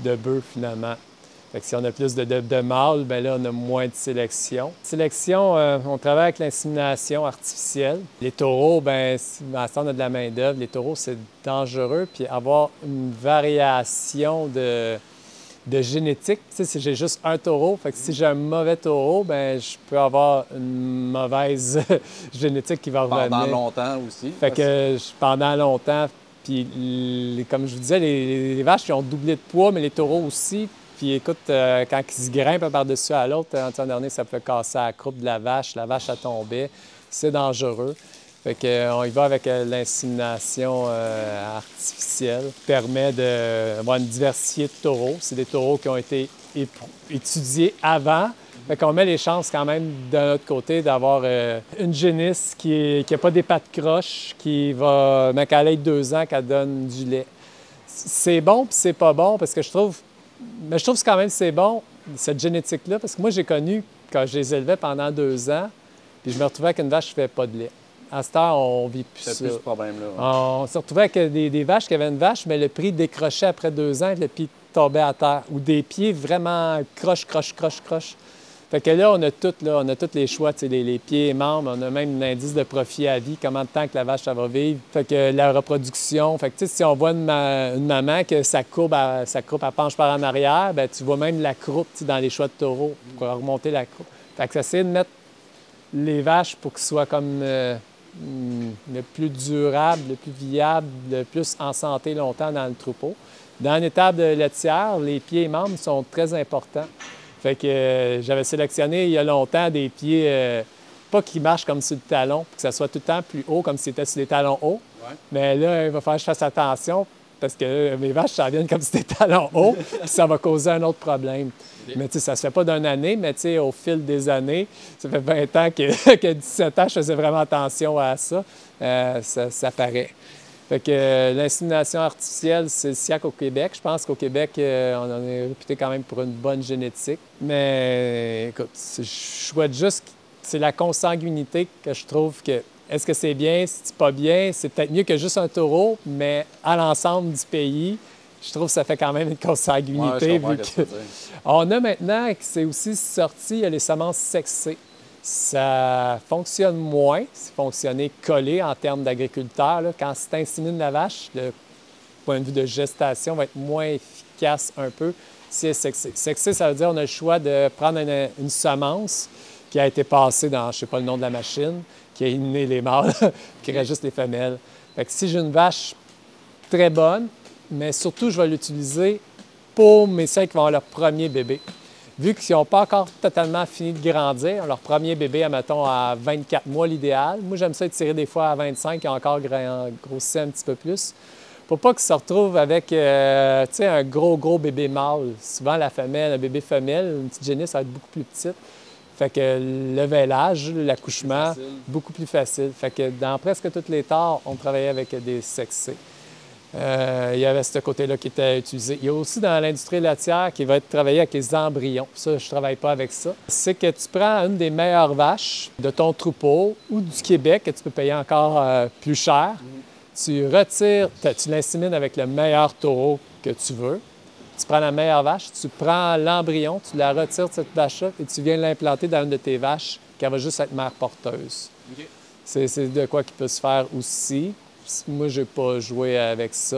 bœufs finalement. Fait que si on a plus de mâles, bien là, on a moins de sélection. Sélection, on travaille avec l'insémination artificielle. Les taureaux, bien, on a de la main-d'œuvre. Les taureaux, c'est dangereux. Puis avoir une variation de génétique, tu sais, si j'ai juste un taureau, fait que si j'ai un mauvais taureau, bien, je peux avoir une mauvaise génétique qui va revenir. Pendant longtemps aussi. Fait que pendant longtemps, puis comme je vous disais, les vaches, ils ont doublé de poids, mais les taureaux aussi. Puis écoute, quand ils se grimpent par-dessus à l'autre, l'an dernier, ça peut casser la croupe de la vache a tombé. C'est dangereux. Fait qu'on y va avec l'insémination artificielle. Permet d'avoir une diversité de taureaux. C'est des taureaux qui ont été étudiés avant. Fait qu'on met les chances quand même de notre côté d'avoir une génisse qui n'a pas des pattes croches, qui va, mais qu'elle ait 2 ans, qu'elle donne du lait. C'est bon puis c'est pas bon parce que je trouve que quand même c'est bon, cette génétique-là, parce que moi, j'ai connu, quand je les élevais pendant 2 ans, puis je me retrouvais avec une vache qui ne fait pas de lait. À cette heure, on vit plus ça. C'est plus ce problème-là. Ouais. On se retrouvait avec des vaches qui avaient une vache, mais le prix décrochait après 2 ans et le pied tombait à terre. Ou des pieds vraiment croche. Fait que là, on a tous les choix, les pieds et membres. On a même un indice de profit à vie, combien de temps que la vache, ça va vivre. Fait que la reproduction. Fait que si on voit une maman que sa courbe, elle penche par en arrière, bien, tu vois même la croupe dans les choix de taureau pour remonter la croupe. Fait que ça essaie de mettre les vaches pour qu'ils soient comme le plus durable, le plus viable, le plus en santé longtemps dans le troupeau. Dans l'étable laitière, les pieds et membres sont très importants. Fait que j'avais sélectionné il y a longtemps des pieds, pas qui marchent comme sur le talon, que ça soit tout le temps plus haut, comme si c'était sur les talons hauts. Ouais. Mais là, il va falloir que je fasse attention parce que mes vaches, ça viennent comme si c'était talons hauts, puis ça va causer un autre problème. Mais tu sais, ça se fait pas d'une année, mais tu sais, au fil des années, ça fait 20 ans que 17 ans, je faisais vraiment attention à ça. Ça paraît. Fait que l'insémination artificielle, c'est le siècle au Québec. Je pense qu'au Québec, on en est réputé quand même pour une bonne génétique. Mais écoute, je souhaite juste, c'est la consanguinité que je trouve qu'elle est-ce que c'est bien, c'est pas bien? C'est peut-être mieux que juste un taureau, mais à l'ensemble du pays, je trouve que ça fait quand même une consanguinité. On a maintenant, que c'est aussi sorti, il y a les semences sexées. Ça fonctionne moins, c'est fonctionner collé en termes d'agriculteur. Quand c'est insémine la vache, le point de vue de gestation va être moins efficace un peu si elle est sexée. Sexée, ça veut dire qu'on a le choix de prendre une semence qui a été passée dans, je ne sais pas le nom de la machine, qui a éliminé les mâles, qui reste juste les femelles. Fait que si j'ai une vache très bonne, mais surtout, je vais l'utiliser pour mes seins qui vont avoir leur premier bébé. Vu qu'ils n'ont pas encore totalement fini de grandir, leur premier bébé, admettons, à 24 mois l'idéal. Moi, j'aime ça étirer des fois à 25 et encore grossi un petit peu plus. Pour pas qu'ils se retrouvent avec un gros bébé mâle. Souvent, la femelle, un bébé femelle, une petite génisse, ça va être beaucoup plus petite. Fait que le vêlage, l'accouchement, beaucoup plus facile. Fait que dans presque toutes les tares, on travaillait avec des sexés. Il y avait ce côté-là qui était utilisé. Il y a aussi dans l'industrie laitière qui va être travaillé avec les embryons. Ça, je ne travaille pas avec ça. C'est que tu prends une des meilleures vaches de ton troupeau ou du Québec, que tu peux payer encore plus cher. Tu retires, tu l'insémines avec le meilleur taureau que tu veux. Tu prends la meilleure vache, tu prends l'embryon, tu la retires de cette vache-là et tu viens l'implanter dans une de tes vaches qui va juste être mère porteuse. Okay. C'est de quoi qui peut se faire aussi. Moi, je n'ai pas joué avec ça.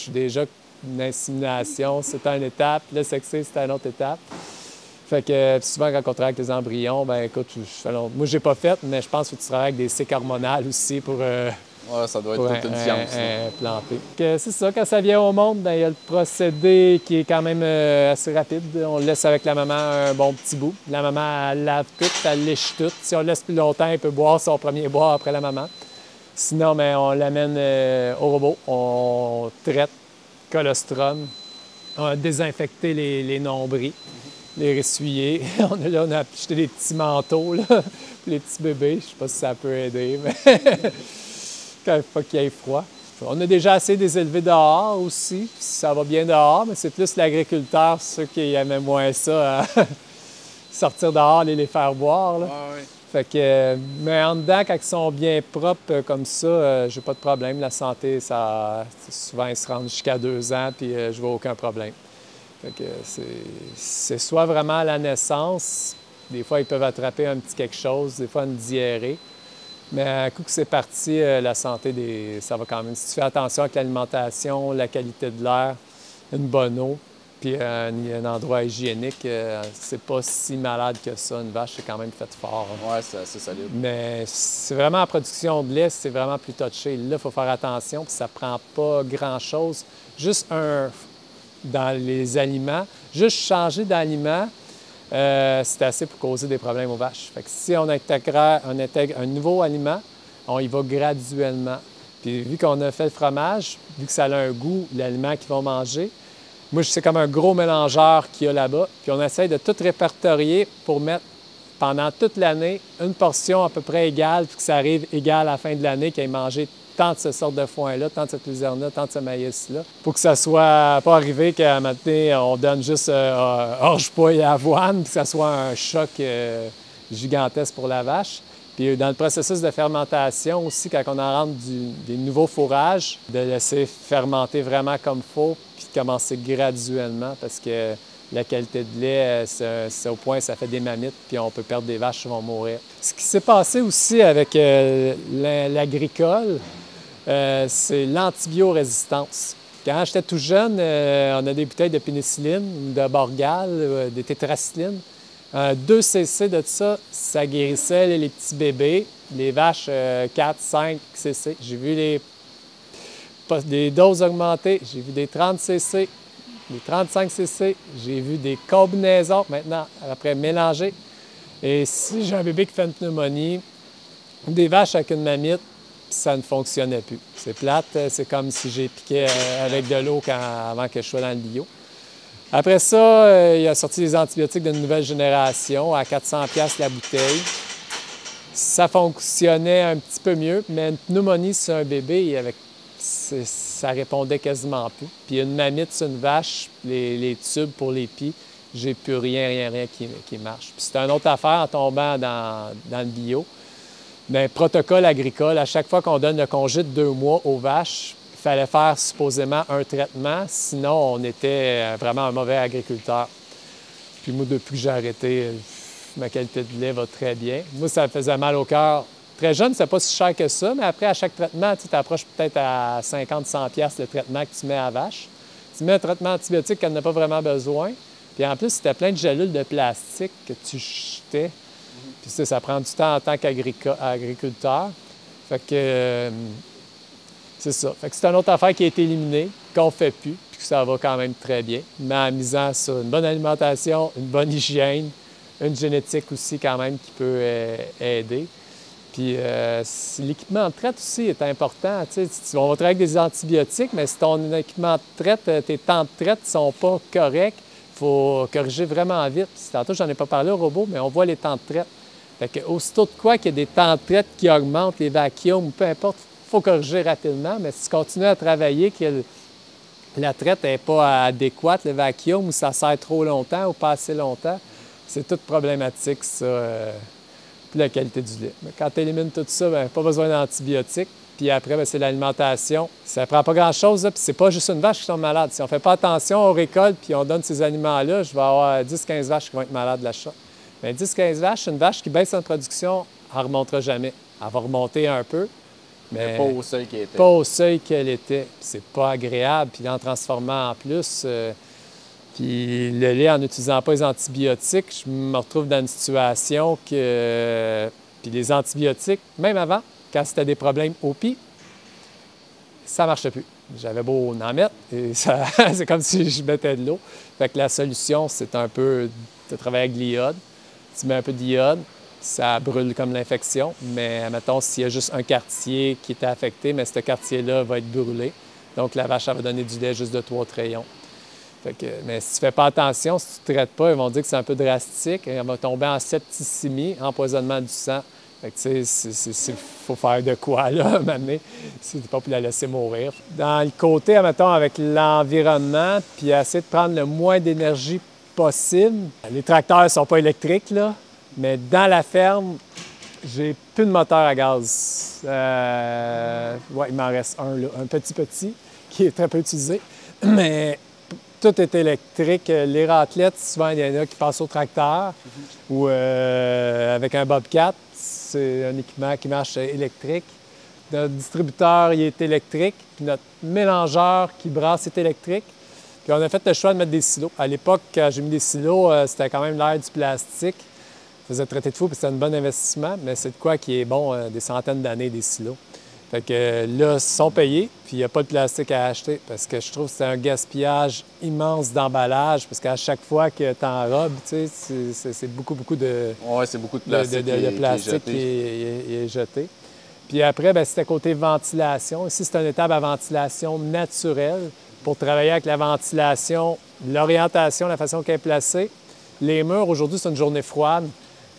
Déjà, une insémination, c'est une étape. Le sexé, c'est une autre étape. Fait que souvent, quand on travaille avec les embryons, ben écoute, moi, je n'ai pas fait, mais je pense que tu travailles avec des cycles hormonales aussi pour... ça doit être toute une science. Implanté. C'est ça, quand ça vient au monde, ben, il y a le procédé qui est quand même assez rapide. On le laisse avec la maman un bon petit bout. La maman, elle lave tout, elle lèche tout. Si on le laisse plus longtemps, elle peut boire son premier boire après la maman. Sinon, bien, on l'amène au robot, on traite colostrum, on a désinfecté les nombris, les ressuyés. On a acheté des petits manteaux là, pour les petits bébés. Je ne sais pas si ça peut aider, mais quand il ne faut pas qu'il y ait froid. On a déjà essayé de les élever dehors aussi, ça va bien dehors, mais c'est plus l'agriculteur, ceux qui aimaient moins ça, sortir dehors et les faire boire. Là. Ah, oui. Fait que, mais en dedans, quand ils sont bien propres comme ça, j'ai pas de problème. La santé, souvent, ils se rendent jusqu'à 2 ans, puis je vois aucun problème. Fait que c'est soit vraiment à la naissance, des fois, ils peuvent attraper un petit quelque chose, des fois une diarrhée. Mais un coup que c'est parti, la santé, ça va quand même. Si tu fais attention avec l'alimentation, la qualité de l'air, une bonne eau, puis un endroit hygiénique, c'est pas si malade que ça. Une vache, c'est quand même fait fort. Oui, c'est assez solide. Mais c'est vraiment en production de lait, c'est vraiment plus touché. Là, il faut faire attention, puis ça prend pas grand-chose. Juste dans les aliments, juste changer d'aliment, c'est assez pour causer des problèmes aux vaches. Fait que si on intègre un nouveau aliment, on y va graduellement. Puis vu qu'on a fait le fromage, vu que ça a un goût, l'aliment qu'ils vont manger, moi, c'est comme un gros mélangeur qu'il y a là-bas. Puis on essaye de tout répertorier pour mettre pendant toute l'année une portion à peu près égale, puis que ça arrive égal à la fin de l'année, qu'ils aient mangé tant de ce sorte de foin-là, tant de cette luzerne-là, tant de ce maïs-là, pour que ça soit pas arrivé qu'à un matin, on donne juste orge-pois et avoine, puis que ça soit un choc gigantesque pour la vache. Puis dans le processus de fermentation aussi, quand on en rentre des nouveaux fourrages, de laisser fermenter vraiment comme il faut, puis de commencer graduellement, parce que la qualité de lait, c'est au point ça fait des mammites, puis on peut perdre des vaches qui vont mourir. Ce qui s'est passé aussi avec l'agricole, c'est l'antibiorésistance. Quand j'étais tout jeune, on a des bouteilles de pénicilline, de Borgal, des tétracyclines. 2 cc de ça, ça guérissait les petits bébés, les vaches 4, 5 cc. J'ai vu des doses augmentées, j'ai vu des 30 cc, des 35 cc, j'ai vu des combinaisons maintenant, après mélangées. Et si j'ai un bébé qui fait une pneumonie, des vaches avec une mamite, ça ne fonctionnait plus. C'est plate, c'est comme si j'ai piqué avec de l'eau avant que je sois dans le bio. Après ça, il a sorti des antibiotiques d'une nouvelle génération à 400$ la bouteille. Ça fonctionnait un petit peu mieux, mais une pneumonie sur un bébé, ça répondait quasiment plus. Puis une mamite sur une vache, les tubes pour les pies, j'ai plus rien qui marche. Puis c'est une autre affaire en tombant dans le bio. Bien, protocole agricole, à chaque fois qu'on donne le congé de 2 mois aux vaches, il fallait faire supposément un traitement, sinon on était vraiment un mauvais agriculteur. Puis moi, depuis que j'ai arrêté, ma qualité de lait va très bien. Moi, ça me faisait mal au cœur. Très jeune, c'est pas si cher que ça, mais après, à chaque traitement, tu approches peut-être à 50-100$ le traitement que tu mets à la vache. Tu mets un traitement antibiotique qu'elle n'a pas vraiment besoin. Puis en plus, c'était plein de gélules de plastique que tu jetais. Puis ça prend du temps en tant qu'agriculteur. Fait que c'est ça. Fait que c'est une autre affaire qui a été éliminée, qu'on ne fait plus, puis que ça va quand même très bien. Mais en misant sur une bonne alimentation, une bonne hygiène, une génétique aussi quand même qui peut aider. Puis l'équipement de traite aussi est important. On va travailler avec des antibiotiques, mais si ton équipement de traite, tes temps de traite ne sont pas corrects, il faut corriger vraiment vite. Puis, tantôt, j'en ai pas parlé au robot, mais on voit les temps de traite. Fait que, aussitôt de quoi qu'il y a des temps de traite qui augmentent, les vacuums, peu importe, il faut corriger rapidement. Mais si tu continues à travailler, que la traite n'est pas adéquate, le vacuum, ou ça sert trop longtemps ou pas assez longtemps, c'est toute problématique, ça. Puis la qualité du lait. Mais quand tu élimines tout ça, bien, pas besoin d'antibiotiques. Puis après, bien, c'est l'alimentation. Ça prend pas grand-chose, puis c'est pas juste une vache qui tombe malade. Si on fait pas attention, on récolte puis on donne ces aliments-là, je vais avoir 10-15 vaches qui vont être malades de l'achat. Mais 10-15 vaches, une vache qui baisse en production, elle ne remontera jamais. Elle va remonter un peu, mais pas au seuil qu'elle était. Pas au seuil qu'elle était. Puis c'est pas agréable. Puis en transformant en plus... Puis le lait, en n'utilisant pas les antibiotiques, je me retrouve dans une situation que... Puis les antibiotiques, même avant, quand c'était des problèmes au pied, ça ne marchait plus. J'avais beau en mettre, et c'est comme si je mettais de l'eau. Fait que la solution, c'est un peu de travailler avec l'iode. Tu mets un peu d'iode, ça brûle comme l'infection, mais admettons, s'il y a juste un quartier qui était affecté, mais ce quartier-là va être brûlé. Donc la vache, elle va donner du lait juste de 3 rayons. Fait que, mais si tu ne fais pas attention, si tu ne traites pas, ils vont dire que c'est un peu drastique. Elle va tomber en septicémie, empoisonnement du sang. Fait que, tu sais, il faut faire de quoi, là, maintenant. C'est pas pour la laisser mourir. Dans le côté, admettons, avec l'environnement, puis essayer de prendre le moins d'énergie possible. Les tracteurs ne sont pas électriques, là, mais dans la ferme, j'ai plus de moteur à gaz. Ouais, il m'en reste un, là, un petit, qui est très peu utilisé. Mais tout est électrique. Les raclettes, souvent, il y en a qui passent au tracteur ou avec un Bobcat. C'est un équipement qui marche électrique. Notre distributeur, il est électrique. Puis notre mélangeur qui brasse est électrique. Puis on a fait le choix de mettre des silos. À l'époque, quand j'ai mis des silos, c'était quand même l'air du plastique. Ça faisait traiter de fou, puis c'était un bon investissement. Mais c'est de quoi qui est bon des centaines d'années, des silos. Fait que là, ils sont payés, puis il n'y a pas de plastique à acheter parce que je trouve que c'est un gaspillage immense d'emballage parce qu'à chaque fois que tu enrobes, tu sais, c'est beaucoup de... Oui, c'est beaucoup de plastique, qui est jeté. Puis après, bien, c'était côté ventilation. Ici, c'est une étable à ventilation naturelle pour travailler avec la ventilation, l'orientation, la façon qu'elle est placée. Les murs, aujourd'hui, c'est une journée froide.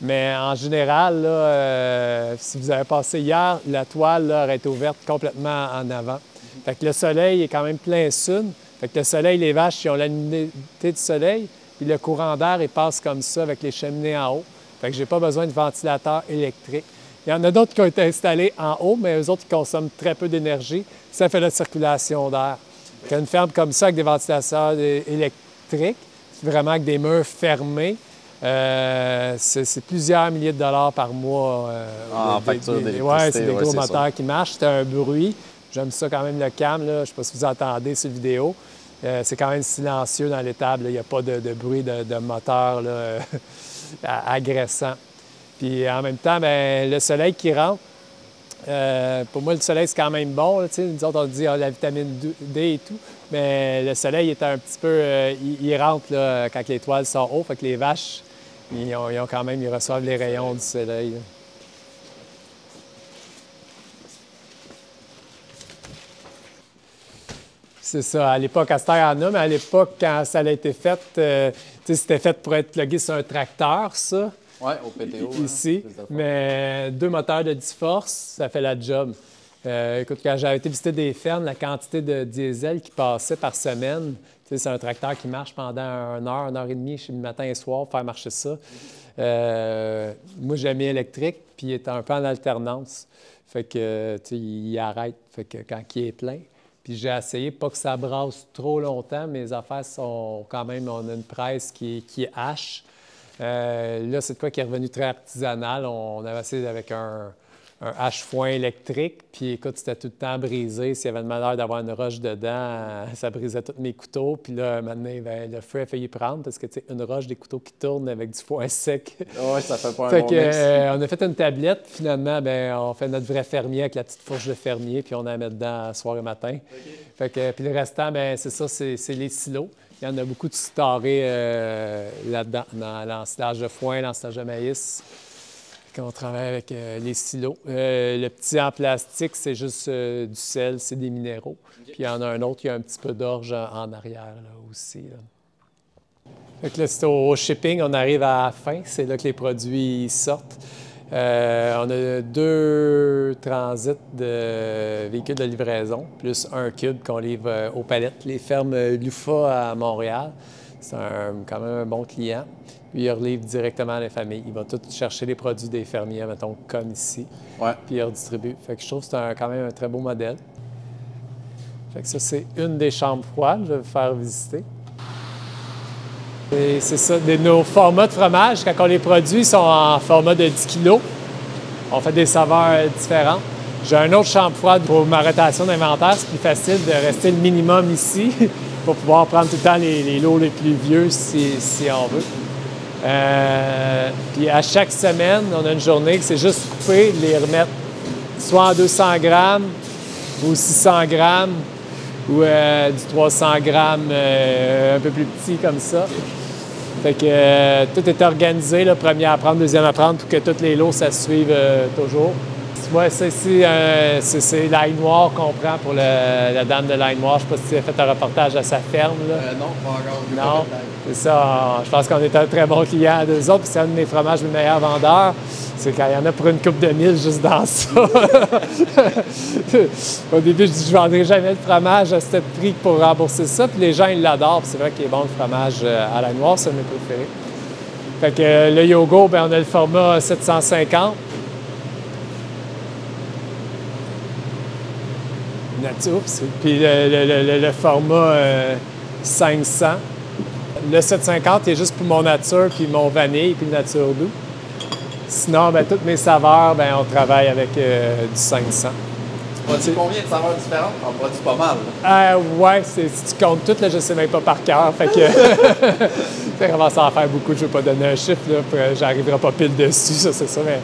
Mais en général, là, si vous avez passé hier, la toile là, aurait été ouverte complètement en avant. Fait que le soleil est quand même plein sud. Fait que le soleil, les vaches, ils ont la luminosité du soleil. Puis le courant d'air, il passe comme ça avec les cheminées en haut. Fait que j'ai pas besoin de ventilateur électrique. Il y en a d'autres qui ont été installés en haut, mais eux autres, ils consomment très peu d'énergie. Ça fait la circulation d'air. Une ferme comme ça, avec des ventilateurs électriques, vraiment avec des murs fermés, c'est plusieurs milliers de dollars par mois. En facture d'électricité. Oui, c'est des gros moteurs qui marchent. C'est un bruit. J'aime ça quand même, le cam. Là. Je ne sais pas si vous entendez cette vidéo. C'est quand même silencieux dans l'étable. Il n'y a pas de bruit de moteur là, agressant. Puis en même temps, bien, le soleil qui rentre, pour moi, le soleil, c'est quand même bon. Là, nous autres, on dit la vitamine D et tout. Mais le soleil est un petit peu... il rentre là, quand les toiles sont hauts. Fait que les vaches, ils reçoivent les rayons du soleil. Là. C'est ça. À l'époque, à cette heure, il y en a, mais à l'époque, quand ça a été fait, c'était fait pour être plugué sur un tracteur, ça. Oui, au PTO. Ici. Mais 2 moteurs de 10 forces, ça fait la job. Écoute, quand j'avais été visiter des fermes, la quantité de diesel qui passait par semaine, c'est un tracteur qui marche pendant 1 heure et demie, le matin et soir, pour faire marcher ça. Moi, j'ai mis électrique, puis il est un peu en alternance. Fait que, il arrête fait que quand il est plein. Puis j'ai essayé pas que ça brasse trop longtemps. Mes affaires sont quand même, on a une presse qui est hache. Là, c'est de quoi qui est revenu très artisanal. On avait essayé avec un hache-foin électrique, puis écoute, c'était tout le temps brisé. S'il y avait le malheur d'avoir une roche dedans, ça brisait tous mes couteaux. Puis là, maintenant, le feu a failli prendre parce que, tu sais, une roche, des couteaux qui tournent avec du foin sec. Oui, ça fait pas un bon mix. On a fait une tablette. Finalement, on fait notre vrai fermier avec la petite fourche de fermier, puis on la met dedans soir et matin. Okay. Puis le restant, c'est ça, c'est les silos. Il y en a beaucoup de starés là-dedans, dans l'ensilage de foin, l'ensilage de maïs. Quand on travaille avec les silos. Le petit en plastique, c'est juste du sel, c'est des minéraux. Puis il y en a un autre, il y a un petit peu d'orge en arrière là, aussi. Là. Fait que là, c'est au shipping, on arrive à la fin, c'est là que les produits sortent. On a 2 transits de véhicules de livraison, plus un cube qu'on livre aux palettes. Les fermes Lufa à Montréal, c'est quand même un bon client. Puis il relivre directement à les familles. Il va tout chercher les produits des fermiers, mettons, comme ici. Ouais. Puis il redistribue. Fait que je trouve que c'est quand même un très beau modèle. Fait que ça, c'est une des chambres froides. Je vais vous faire visiter. Et c'est ça, nos formats de fromage, quand on les produit, ils sont en format de 10 kg. On fait des saveurs différentes. J'ai une autre chambre froide pour ma rotation d'inventaire. C'est plus facile de rester le minimum ici pour pouvoir prendre tout le temps les lots les plus vieux si on veut. Puis à chaque semaine, on a une journée que c'est juste couper, les remettre soit en 200 grammes ou 600 grammes ou du 300 grammes un peu plus petit comme ça. Fait que tout est organisé, là, premier à prendre, deuxième à prendre, pour que tous les lots, ça se suive toujours. Moi, ça ici, c'est l'ail noir qu'on prend pour la dame de l'ail noir. Je ne sais pas si tu as fait un reportage à sa ferme. Là. Non, pas encore. Non, c'est ça. Je pense qu'on est un très bon client d'eux autres. Puis c'est un de mes fromages, mes meilleurs vendeurs. C'est quand il y en a pour une coupe de mille juste dans ça. Au début, je dis je ne vendrai jamais de fromage à ce prix pour rembourser ça. Puis les gens, ils l'adorent. Puis c'est vrai qu'il est bon le fromage à l'ail noir, c'est un de mes préférés. Fait que le yogourt, on a le format 750. Oups. Puis le format 500. Le 750 est juste pour mon nature, puis mon vanille, puis le nature doux. Sinon, toutes mes saveurs, on travaille avec du 500. Tu produis combien de saveurs différentes? On produit pas mal. Oui, si tu comptes toutes, là, je ne sais même pas par cœur. Fait que ça commence à en faire beaucoup. Je ne vais pas donner un chiffre, j'arriverai pas pile dessus, ça c'est ça. Mais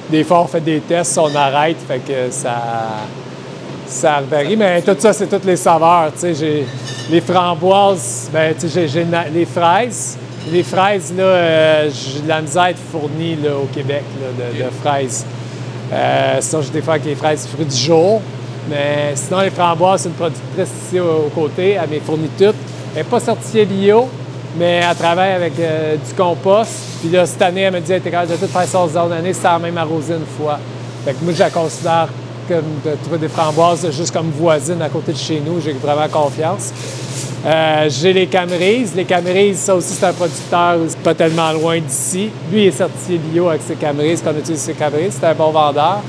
des fois, on fait des tests, on arrête, fait que ça varie, mais tout ça, c'est toutes les saveurs. J'ai les framboises, j'ai les fraises. Les fraises, là, j'ai de la misère à être fournie là, au Québec là, de fraises. Sinon, j'ai des fois avec les fraises fruits du jour. Mais sinon, les framboises, c'est une productrice ici au côté. Elle m'est fournie toutes. Elle n'est pas certifiée bio, mais elle travaille avec du compost. Puis là, cette année, elle me dit elle était capable de tout faire ça en année sans même arroser une fois. Fait que moi, je la considère comme de trouver des framboises juste comme voisine à côté de chez nous. J'ai vraiment confiance. J'ai les Camerises. Les Camerises, ça aussi, c'est un producteur pas tellement loin d'ici. Lui, il est certifié bio avec ses Camerises, qu'on utilise ses Camerises. C'est un bon vendeur.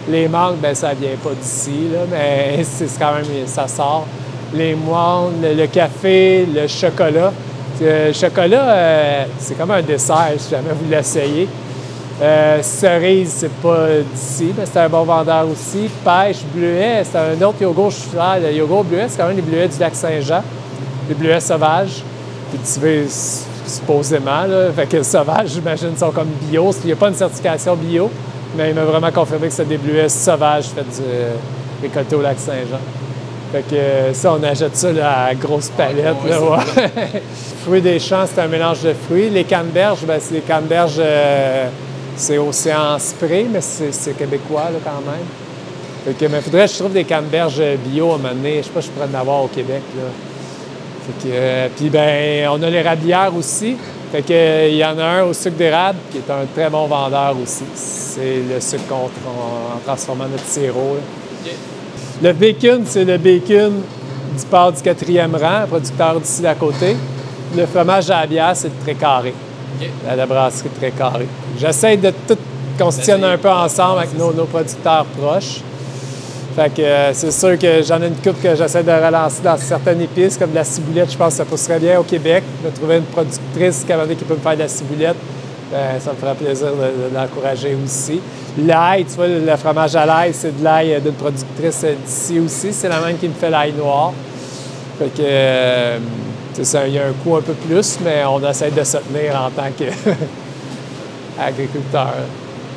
Les mangues, ça vient pas d'ici, là, mais c'est quand même, ça sort. Les moines, le café, le chocolat. Le chocolat, c'est comme un dessert, si jamais vous l'essayez. Cerise, c'est pas d'ici, mais c'est un bon vendeur aussi. Pêche, bleuet, c'est un autre yogourt, je suis fier. Le yogourt bleuet, c'est quand même les bleuets du lac Saint-Jean. Les bleuets sauvages, cultivés supposément. Là. Fait que sauvages, j'imagine, sont comme bio. Il n'y a pas une certification bio, mais il m'a vraiment confirmé que c'est des bleuets sauvages faits récoltés au lac Saint-Jean. Fait que ça, on achète ça là, à grosse palette. Là, ouais. Fruits des champs, c'est un mélange de fruits. Les canneberges, c'est des canneberges, c'est Océan Spray, mais c'est québécois là, quand même. Fait que, mais il faudrait que je trouve des canneberges bio à un moment donné. Je sais pas si je pourrais en avoir au Québec. Là. Fait que, puis on a l'érablière aussi. Fait que, il y en a un au sucre d'érable qui est un très bon vendeur aussi. C'est le sucre qu'on transforme en notre sirop. Okay. Le bacon, c'est le bacon du porc du 4e rang, producteur d'ici à côté. Le fromage à la bière, c'est le très carré. Okay. La brasserie très carré. J'essaie de tout qu'on se tienne un peu ensemble avec nos producteurs proches. Fait que c'est sûr que j'en ai une couple que j'essaie de relancer dans certaines épices, comme de la ciboulette, je pense que ça pousserait bien au Québec. De trouver une productrice qui peut me faire de la ciboulette, ça me ferait plaisir de l'encourager aussi. L'ail, tu vois, le fromage à l'ail, c'est de l'ail d'une productrice d'ici aussi. C'est la même qui me fait l'ail noir. Fait que, c'est ça, il y a un coût un peu plus, mais on essaie de se tenir en tant qu'agriculteur.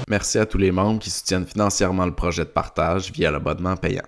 Merci à tous les membres qui soutiennent financièrement le projet de partage via l'abonnement payant.